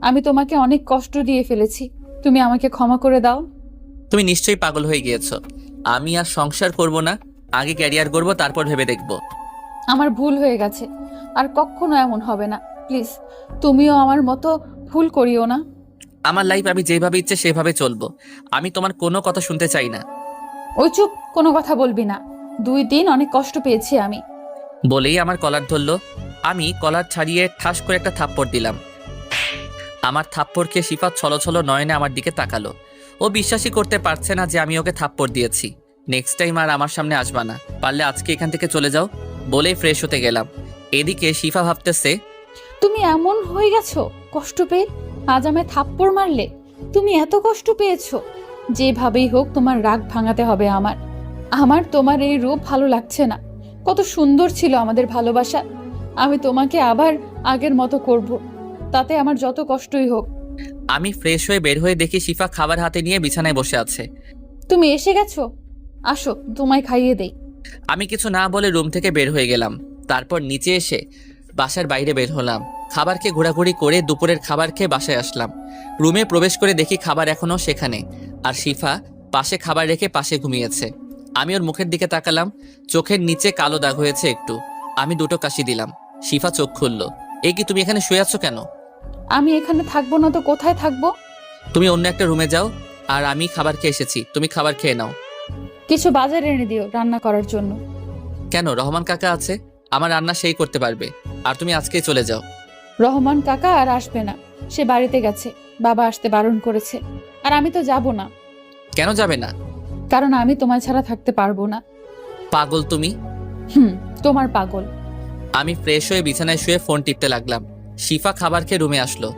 আমি তোমাকে অনেক কষ্ট দিয়ে ফেলেছি। তুমি আমাকে ক্ষমা করে দাও। তুমি নিশ্চয়ই পাগল হয়ে গিয়েছো। আমি আর সংসার করব না, আগে ক্যারিয়ার করব, তারপর ভেবে দেখব। আমার ভুল হয়ে গেছে, আর কখনো এমন হবে না। প্লিজ তুমিও আমার মতো ভুল করিও না। আমার লাইফ আমি যেভাবে ইচ্ছে সেভাবে চলবো। আমি তোমার কোনো কথা শুনতে চাই না। ওই চুপ, কোনো কথা বলবি না। 2 দিন অনেক কষ্ট পেয়েছি আমি। বলেই আমার কলার ধরলো। আমি কলার ছাড়িয়ে ঠাস করে একটা থাপ্পড় দিলাম। আমার থাপ্পড়কে শিফা ছলছল নয়নে আমার দিকে তাকালো। ও বিশ্বাসই করতে পারছে না যে আমি ওকে থাপ্পড় দিয়েছি। নেক্সট টাইম আর আমার সামনে আসবা না, পারলে আজকে এখান থেকে চলে যাও। বলেই ফ্রেশ হতে গেলাম। এদিকে শিফা ভাবতেছে, তুমি এমন হয়ে গেছো কষ্ট পেয়ে? আজ আমায় থাপ্পড় মারলে? তুমি এত কষ্ট পেয়েছো? যেভাবেই হোক তোমার রাগ ভাঙাতে হবে আমার। আমার তোমার এই রূপ ভালো লাগছে না। কত সুন্দর ছিল আমাদের ভালোবাসা। আমি তোমাকে আবার আগের মতো করব, তাতে আমার যত কষ্টই হোক। আমি ফ্রেশ হয়ে বের হয়ে দেখি শিফা খাবার হাতে নিয়ে বিছানায় বসে আছে। তুমি এসে গেছো, আসো তোমায় খাইয়ে দেই। আমি কিছু না বলে রুম থেকে বের হয়ে গেলাম। তারপর নিচে এসে বাসার বাইরে বের হলাম। খাবার খেয়ে ঘোরাঘুরি করে দুপুরের খাবার খেয়ে বাসায় আসলাম। রুমে প্রবেশ করে দেখি খাবার এখনো সেখানে, আর শিফা পাশে খাবার রেখে পাশে ঘুমিয়েছে। আমি ওর মুখের দিকে তাকালাম, চোখের নিচে কালো দাগ হয়েছে একটু। আমি 2টো কাশি দিলাম। শিফা চোখ খুলল। এই কি, তুমি এখানে শুয়ে আছো কেন? আমি এখানে থাকবো না তো কোথায় থাকবো? তুমি অন্য একটা রুমে যাও, আর আমি খাবার খেয়ে এসেছি, তুমি খাবার খেয়ে নাও। কিছু বাজার এনে দিও রান্না করার জন্য। কেন, রহমান কাকা আছে, আমার রান্না সেই করতে পারবে। আর তুমি আজকেই চলে যাও। রহমান কাকা আর আসবে না, সে বাড়িতে গেছে। বাবা আসতে বারণ করেছে। আর আমি তো যাব না। কেন যাবে না? কারণ আমি তোমায় ছাড়া থাকতে পারবো না। পাগল তুমি? তোমার পাগল। আমি ফ্রেশ হয়ে বিছানায় শুয়ে ফোন টিপতে লাগলাম। শিফা খাবার খেয়ে রুমে আসলো।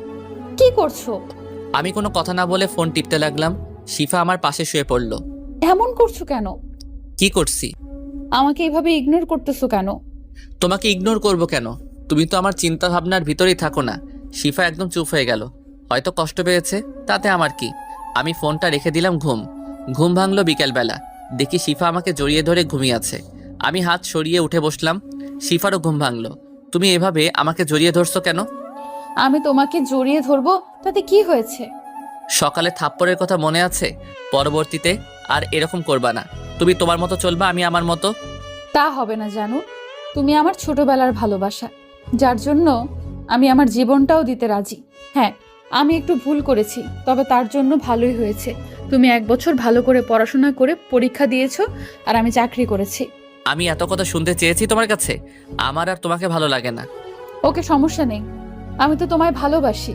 কি করছো? আমি কোনো কথা না বলে ফোন টিপতে লাগলাম। শিফা আমার পাশে শুয়ে পড়ল। এমন করছো কেন? কি করছি? আমাকে এভাবে ইগনোর করতেছো কেন? তোমাকে ইগনোর করব কেন? তুমি তো আমার চিন্তা ভাবনার ভিতরেই থাকো না। শিফা একদম চুপ হয়ে গেল। হয়তো কষ্ট পেয়েছে, তাতে আমার কি। আমি ফোনটা রেখে দিলাম। ঘুম ভাঙলো বিকেলবেলা। দেখি শিফা আমাকে জড়িয়ে ধরে ঘুমিয়ে আছে। আমি হাত সরিয়ে উঠে বসলাম। শিফারও ঘুম ভাঙলো। তুমি এভাবে আমাকে জড়িয়ে ধরছো কেন? আমি তোমাকে জড়িয়ে ধরবো তাতে কি হয়েছে? সকালে থাপ্পড়ের কথা মনে আছে? পরবর্তীতে আর এরকম করবা না। তুমি তোমার মতো চলবা, আমি আমার মতো। তা হবে না জানো। তুমি আমার ছোটবেলার ভালোবাসা, যার জন্য আমি আমার জীবনটাও দিতে রাজি। হ্যাঁ, আমি একটু ভুল করেছি, তবে তার জন্য ভালোই হয়েছে। তুমি 1 বছর ভালো করে পড়াশোনা করে পরীক্ষা দিয়েছো, আর আমি চাকরি করেছি। আমি এত কথা শুনতে চেয়েছি তোমার কাছে? আমার আর তোমাকে ভালো লাগে না। ওকে, সমস্যা নেই, আমি তো তোমায় ভালোবাসি।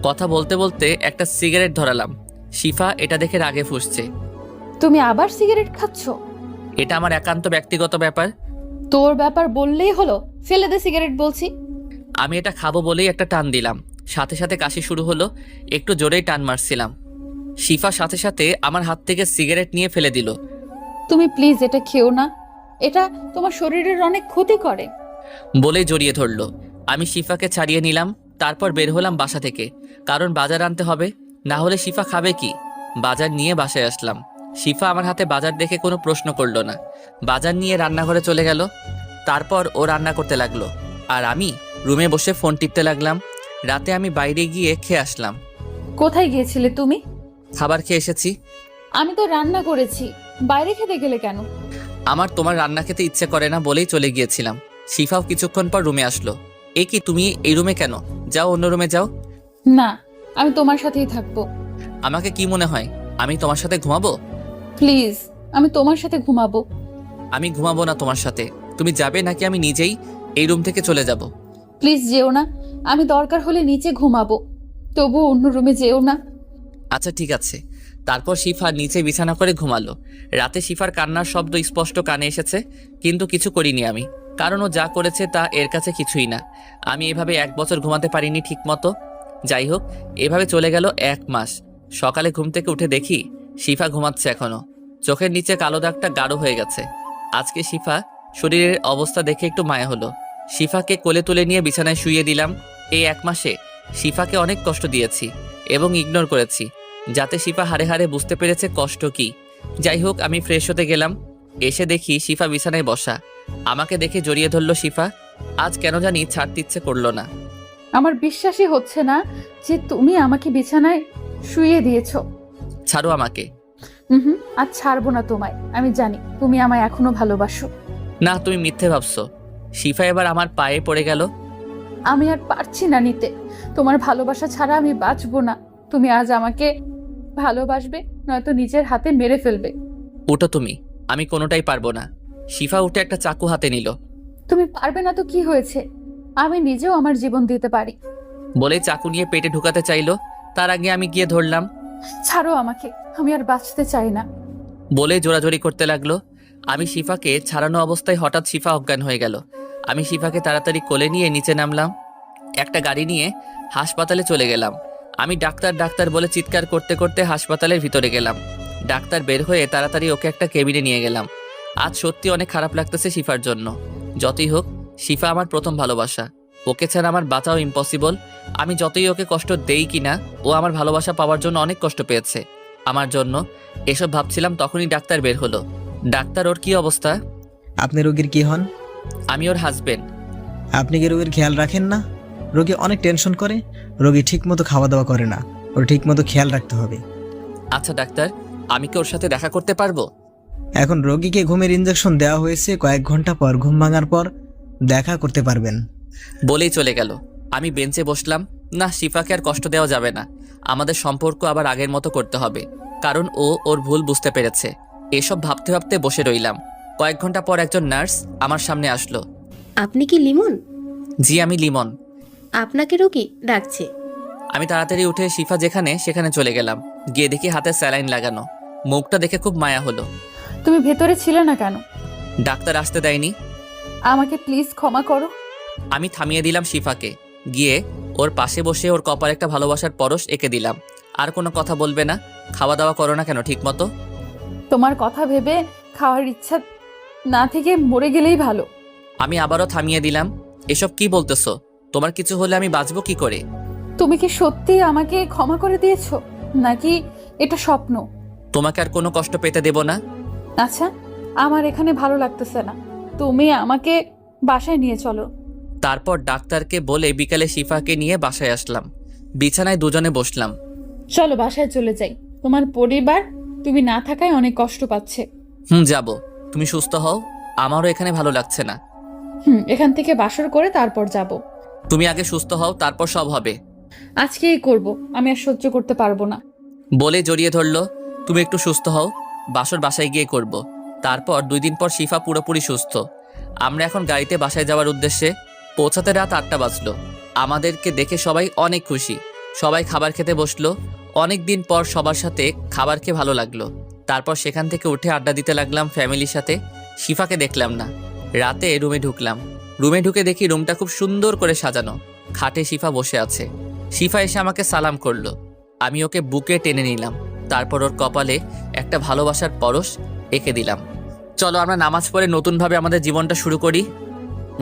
কথা বলতে বলতে একটা সিগারেট ধরালাম। শিফা এটা দেখে রাগে ফুঁসছে। তুমি আবার সিগারেট খাচ্ছ? এটা আমার একান্ত ব্যক্তিগত ব্যাপার। তোর ব্যাপার বললেই হলো, ফেলে দে সিগারেট বলছি। আমি এটা খাবো বলেই একটা টান দিলাম। সাথে সাথে কাশি শুরু হলো। একটু জোরেই টান মারছিলাম। শিফা সাথে সাথে আমার হাত থেকে সিগারেট নিয়ে ফেলে দিল। তুমি প্লিজ এটা খেও না, এটা তোমার শরীরের অনেক ক্ষতি করে। বলেই জড়িয়ে ধরলো। আমি শিফাকে ছাড়িয়ে নিলাম। তারপর বের হলাম বাসা থেকে, কারণ বাজার আনতে হবে, না হলে শিফা খাবে কি। বাজার নিয়ে বাসায় আসলাম। শিফা আমার হাতে বাজার দেখে কোনো প্রশ্ন করলো না। বাজার নিয়ে রান্নাঘরে চলে গেল। তারপর ও রান্না করতে লাগলো, আর আমি রুমে বসে ফোন টিপতে লাগলাম। রাতে আমি বাইরে গিয়ে খেয়ে আসলাম। কোথায় গিয়েছিলে তুমি? খাবার খেয়ে এসেছি। আমি তো রান্না করেছি, বাইরে খেতে গেলে কেন? আমার তোমার রান্না খেতে ইচ্ছে করে না বলেই চলে গিয়েছিলাম। শিফাও কিছুক্ষণ পর রুমে আসলো। এ কি, তুমি এই রুমে কেন? যাও অন্য রুমে যাও। না, আমি তোমার সাথেই থাকবো। আমাকে কি মনে হয় আমি তোমার সাথে ঘুমাবো? প্লিজ, আমি তোমার সাথে ঘুমাবো। আমি ঘুমাবো না তোমার সাথে। তুমি যাবে নাকি আমি নিজেই এই রুম থেকে চলে যাব? প্লিজ যেও না, আমি দরকার হলে নিচে ঘুমাবো, তবু অন্য রুমে যেও না। আচ্ছা ঠিক আছে। তারপর শিফা নিচে বিছানা করে ঘুমালো। রাতে শিফার কান্নার শব্দ স্পষ্ট কানে এসেছে, কিন্তু কিছু করিনি আমি, কারণ ও যা করেছে তা এর কাছে কিছুই না। আমি এভাবে 1 বছর ঘুমাতে পারিনি ঠিক মতো। যাই হোক, এভাবে চলে গেল 1 মাস। সকালে ঘুম থেকে উঠে দেখি শিফা ঘুমাচ্ছে এখনো। চোখের নিচে কালো দাগটা গাঢ় হয়ে গেছে। আজকে শিফা শরীরের অবস্থা দেখে একটু মায়া হলো। শিফাকে কোলে তুলে নিয়ে বিছানায় শুইয়ে দিলাম। এই 1 মাসে শিফাকে অনেক কষ্ট দিয়েছি এবং ইগনোর করেছি, যাতে শিফা হারে হারে বুঝতে পেরেছে কষ্ট কি। যাই হোক, আমি ফ্রেশ হতে গেলাম। এসে দেখি শিফা বিছানায় বসা। আমাকে দেখে জড়িয়ে ধরলো শিফা। আজ কেন জানি ছাড়তে ইচ্ছে করলো না। আমার বিশ্বাসই হচ্ছে না যে তুমি আমাকে বিছানায় শুইয়ে দিয়েছো। ছাড়ো আমাকে। হুম, আজ ছাড়বো না তোমায়। আমি জানি তুমি আমায় এখনো ভালোবাসো। না, তুমি মিথ্যে ভাবছো। শিফা এবার আমার পায়ে পড়ে গেল। আমি আর পারছি না নিতে। তোমার ভালোবাসা ছাড়া আমি বাঁচবো না। তুমি আজ আমাকে ভালোবাসবে, নয়তো নিজের হাতে মেরে ফেলবে। উঠো তুমি, আমি কোনোটাই পারবো না। শিফা উঠে একটা চাকু হাতে নিল। তুমি পারবে না তো কি হয়েছে? আমি নিজেও আমার জীবন দিতে পারি। বলে চাকু নিয়ে পেটে ঢুকাতে চাইলো, তার আগে আমি গিয়ে ধরলাম। ছাড়ো আমাকে, আমি আর বাঁচতে চাই না। বলে জোরাজোরি করতে লাগলো। আমি শিফাকে ছাড়ানো অবস্থায় হঠাৎ শিফা অজ্ঞান হয়ে গেল। আমি শিফাকে তাড়াতাড়ি কোলে নিয়ে নিচে নামলাম। একটা গাড়ি নিয়ে হাসপাতালে চলে গেলাম। আমি ডাক্তার ডাক্তার বলে চিৎকার করতে করতে হাসপাতালের ভিতরে গেলাম। ডাক্তার বের হয়ে তাড়াতাড়ি ওকে একটা কেবিনে নিয়ে গেলাম। আজ সত্যি অনেক খারাপ লাগতেছে শিফার জন্য। যতই হোক, শিফা আমার প্রথম ভালোবাসা। ওকে ছাড়া আমার বাঁচাও ইম্পসিবল। আমি যতই ওকে কষ্ট দেই কিনা, ও আমার ভালোবাসা পাওয়ার জন্য অনেক কষ্ট পেয়েছে আমার জন্য। এসব ভাবছিলাম, তখনই ডাক্তার বের হলো। ডাক্তার, ওর কি অবস্থা? আপনি রোগীর কি হন? আমি ওর হাজবেন্ড। আপনি কি রোগীর খেয়াল রাখেন না? রোগী অনেক টেনশন করে, রোগী ঠিকমতো খাওয়া দাওয়া করে না, ওর ঠিকমতো খেয়াল রাখতে হবে। আচ্ছা ডাক্তার, আমি কি ওর সাথে দেখা করতে পারবো? এখন রোগীকে ঘুমের ইঞ্জেকশন দেওয়া হয়েছে, কয়েক ঘন্টা পর ঘুম ভাঙার পর দেখা করতে পারবেন। বলেই চলে গেল। আমি বেঞ্চে বসলাম। না, শিফাকে আর কষ্ট দেওয়া যাবে না। আমাদের সম্পর্ক আবার আগের মতো করতে হবে, কারণ ও ওর ভুল বুঝতে পেরেছে। এসব ভাবতে ভাবতে বসে রইলাম। কয়েক ঘন্টা পর একজন নার্স আমার সামনে আসলো। আপনি কি লিমন? জি, আমি লিমন। আপনাকে রোগী ডাকছে। আমি তাড়াতাড়ি উঠে শিফা যেখানে সেখানে চলে গেলাম। গিয়ে দেখি হাতে স্যালাইন লাগানো। মুখটা দেখে খুব মায়া হলো। তুমি ভেতরে ছিলে না কেন? ডাক্তার আসতে দেয়নি। আমাকে প্লিজ ক্ষমা করো। আমি থামিয়ে দিলাম শিফাকে। গিয়ে ওর পাশে বসে ওর কপালে একটা ভালোবাসার পরশ এঁকে দিলাম। আর কোনো কথা বলবে না? খাওয়া দাওয়া করো না কেন ঠিক মতো? তোমার কথা ভেবে খাওয়ার ইচ্ছা না থেকে মরে গেলেই ভালো। আমি আবারও থামিয়ে দিলাম। এসব কি বলতেছো? তোমার কিছু হলে আমি বাঁচবো কি করে? তুমি কি সত্যি আমাকে ক্ষমা করে দিয়েছো, নাকি এটা স্বপ্ন? তোমাকে আর কোনো কষ্ট পেতে দেব না। আচ্ছা, আমার এখানে ভালো লাগতেছে না। তুমি আমাকে বাসায় নিয়ে চলো। তারপর ডাক্তারকে বলে বিকালে শিফাকে নিয়ে বাসায় আসলাম। বিছানায় দুজনে বসলাম। চলো বাসায় চলে যাই। তোমার পরিবার তুমি না থাকায় অনেক কষ্ট পাচ্ছে। যাব। তুমি সুস্থ হও, আমারও এখানে ভালো লাগছে না। এখান থেকে বাসর করে তারপর যাব। তুমি আগে সুস্থ হও, তারপর সব হবে। আজকেই করব, আমি আর সহ্য করতে পারবো না। বলে জড়িয়ে ধরলো। তুমি একটু সুস্থ হও, বাসর বাসায় গিয়ে করব। তারপর 2 দিন পর শিফা পুরোপুরি সুস্থ। আমরা এখন গাড়িতে বাসায় যাওয়ার উদ্দেশ্যে। পৌঁছাতে রাত 8টা বাজলো। আমাদেরকে দেখে সবাই অনেক খুশি। সবাই খাবার খেতে বসলো। অনেক দিন পর সবার সাথে খাবার খেয়ে ভালো লাগলো। তারপর সেখান থেকে উঠে আড্ডা দিতে লাগলাম ফ্যামিলির সাথে। শিফাকে দেখলাম না। রাতে রুমে ঢুকলাম। রুমে ঢুকে দেখি রুমটা খুব সুন্দর করে সাজানো। খাটে শিফা বসে আছে। শিফা এসে আমাকে সালাম করলো। আমি ওকে বুকে টেনে নিলাম। তারপর ওর কপালে একটা ভালোবাসার পরশ এঁকে দিলাম। চলো আমরা নামাজ পড়ে নতুনভাবে আমাদের জীবনটা শুরু করি।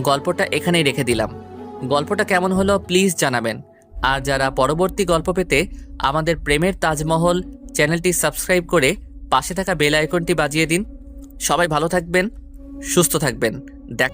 গল্পটা এখানেই রেখে দিলাম। গল্পটা কেমন হলো প্লিজ জানাবেন। আর যারা পরবর্তী গল্প পেতে আমাদের প্রেমের তাজমহল চ্যানেলটি সাবস্ক্রাইব করে পাশে থাকা বেল আইকনটি বাজিয়ে দিন। সবাই ভালো থাকবেন, সুস্থ থাকবেন। দেখ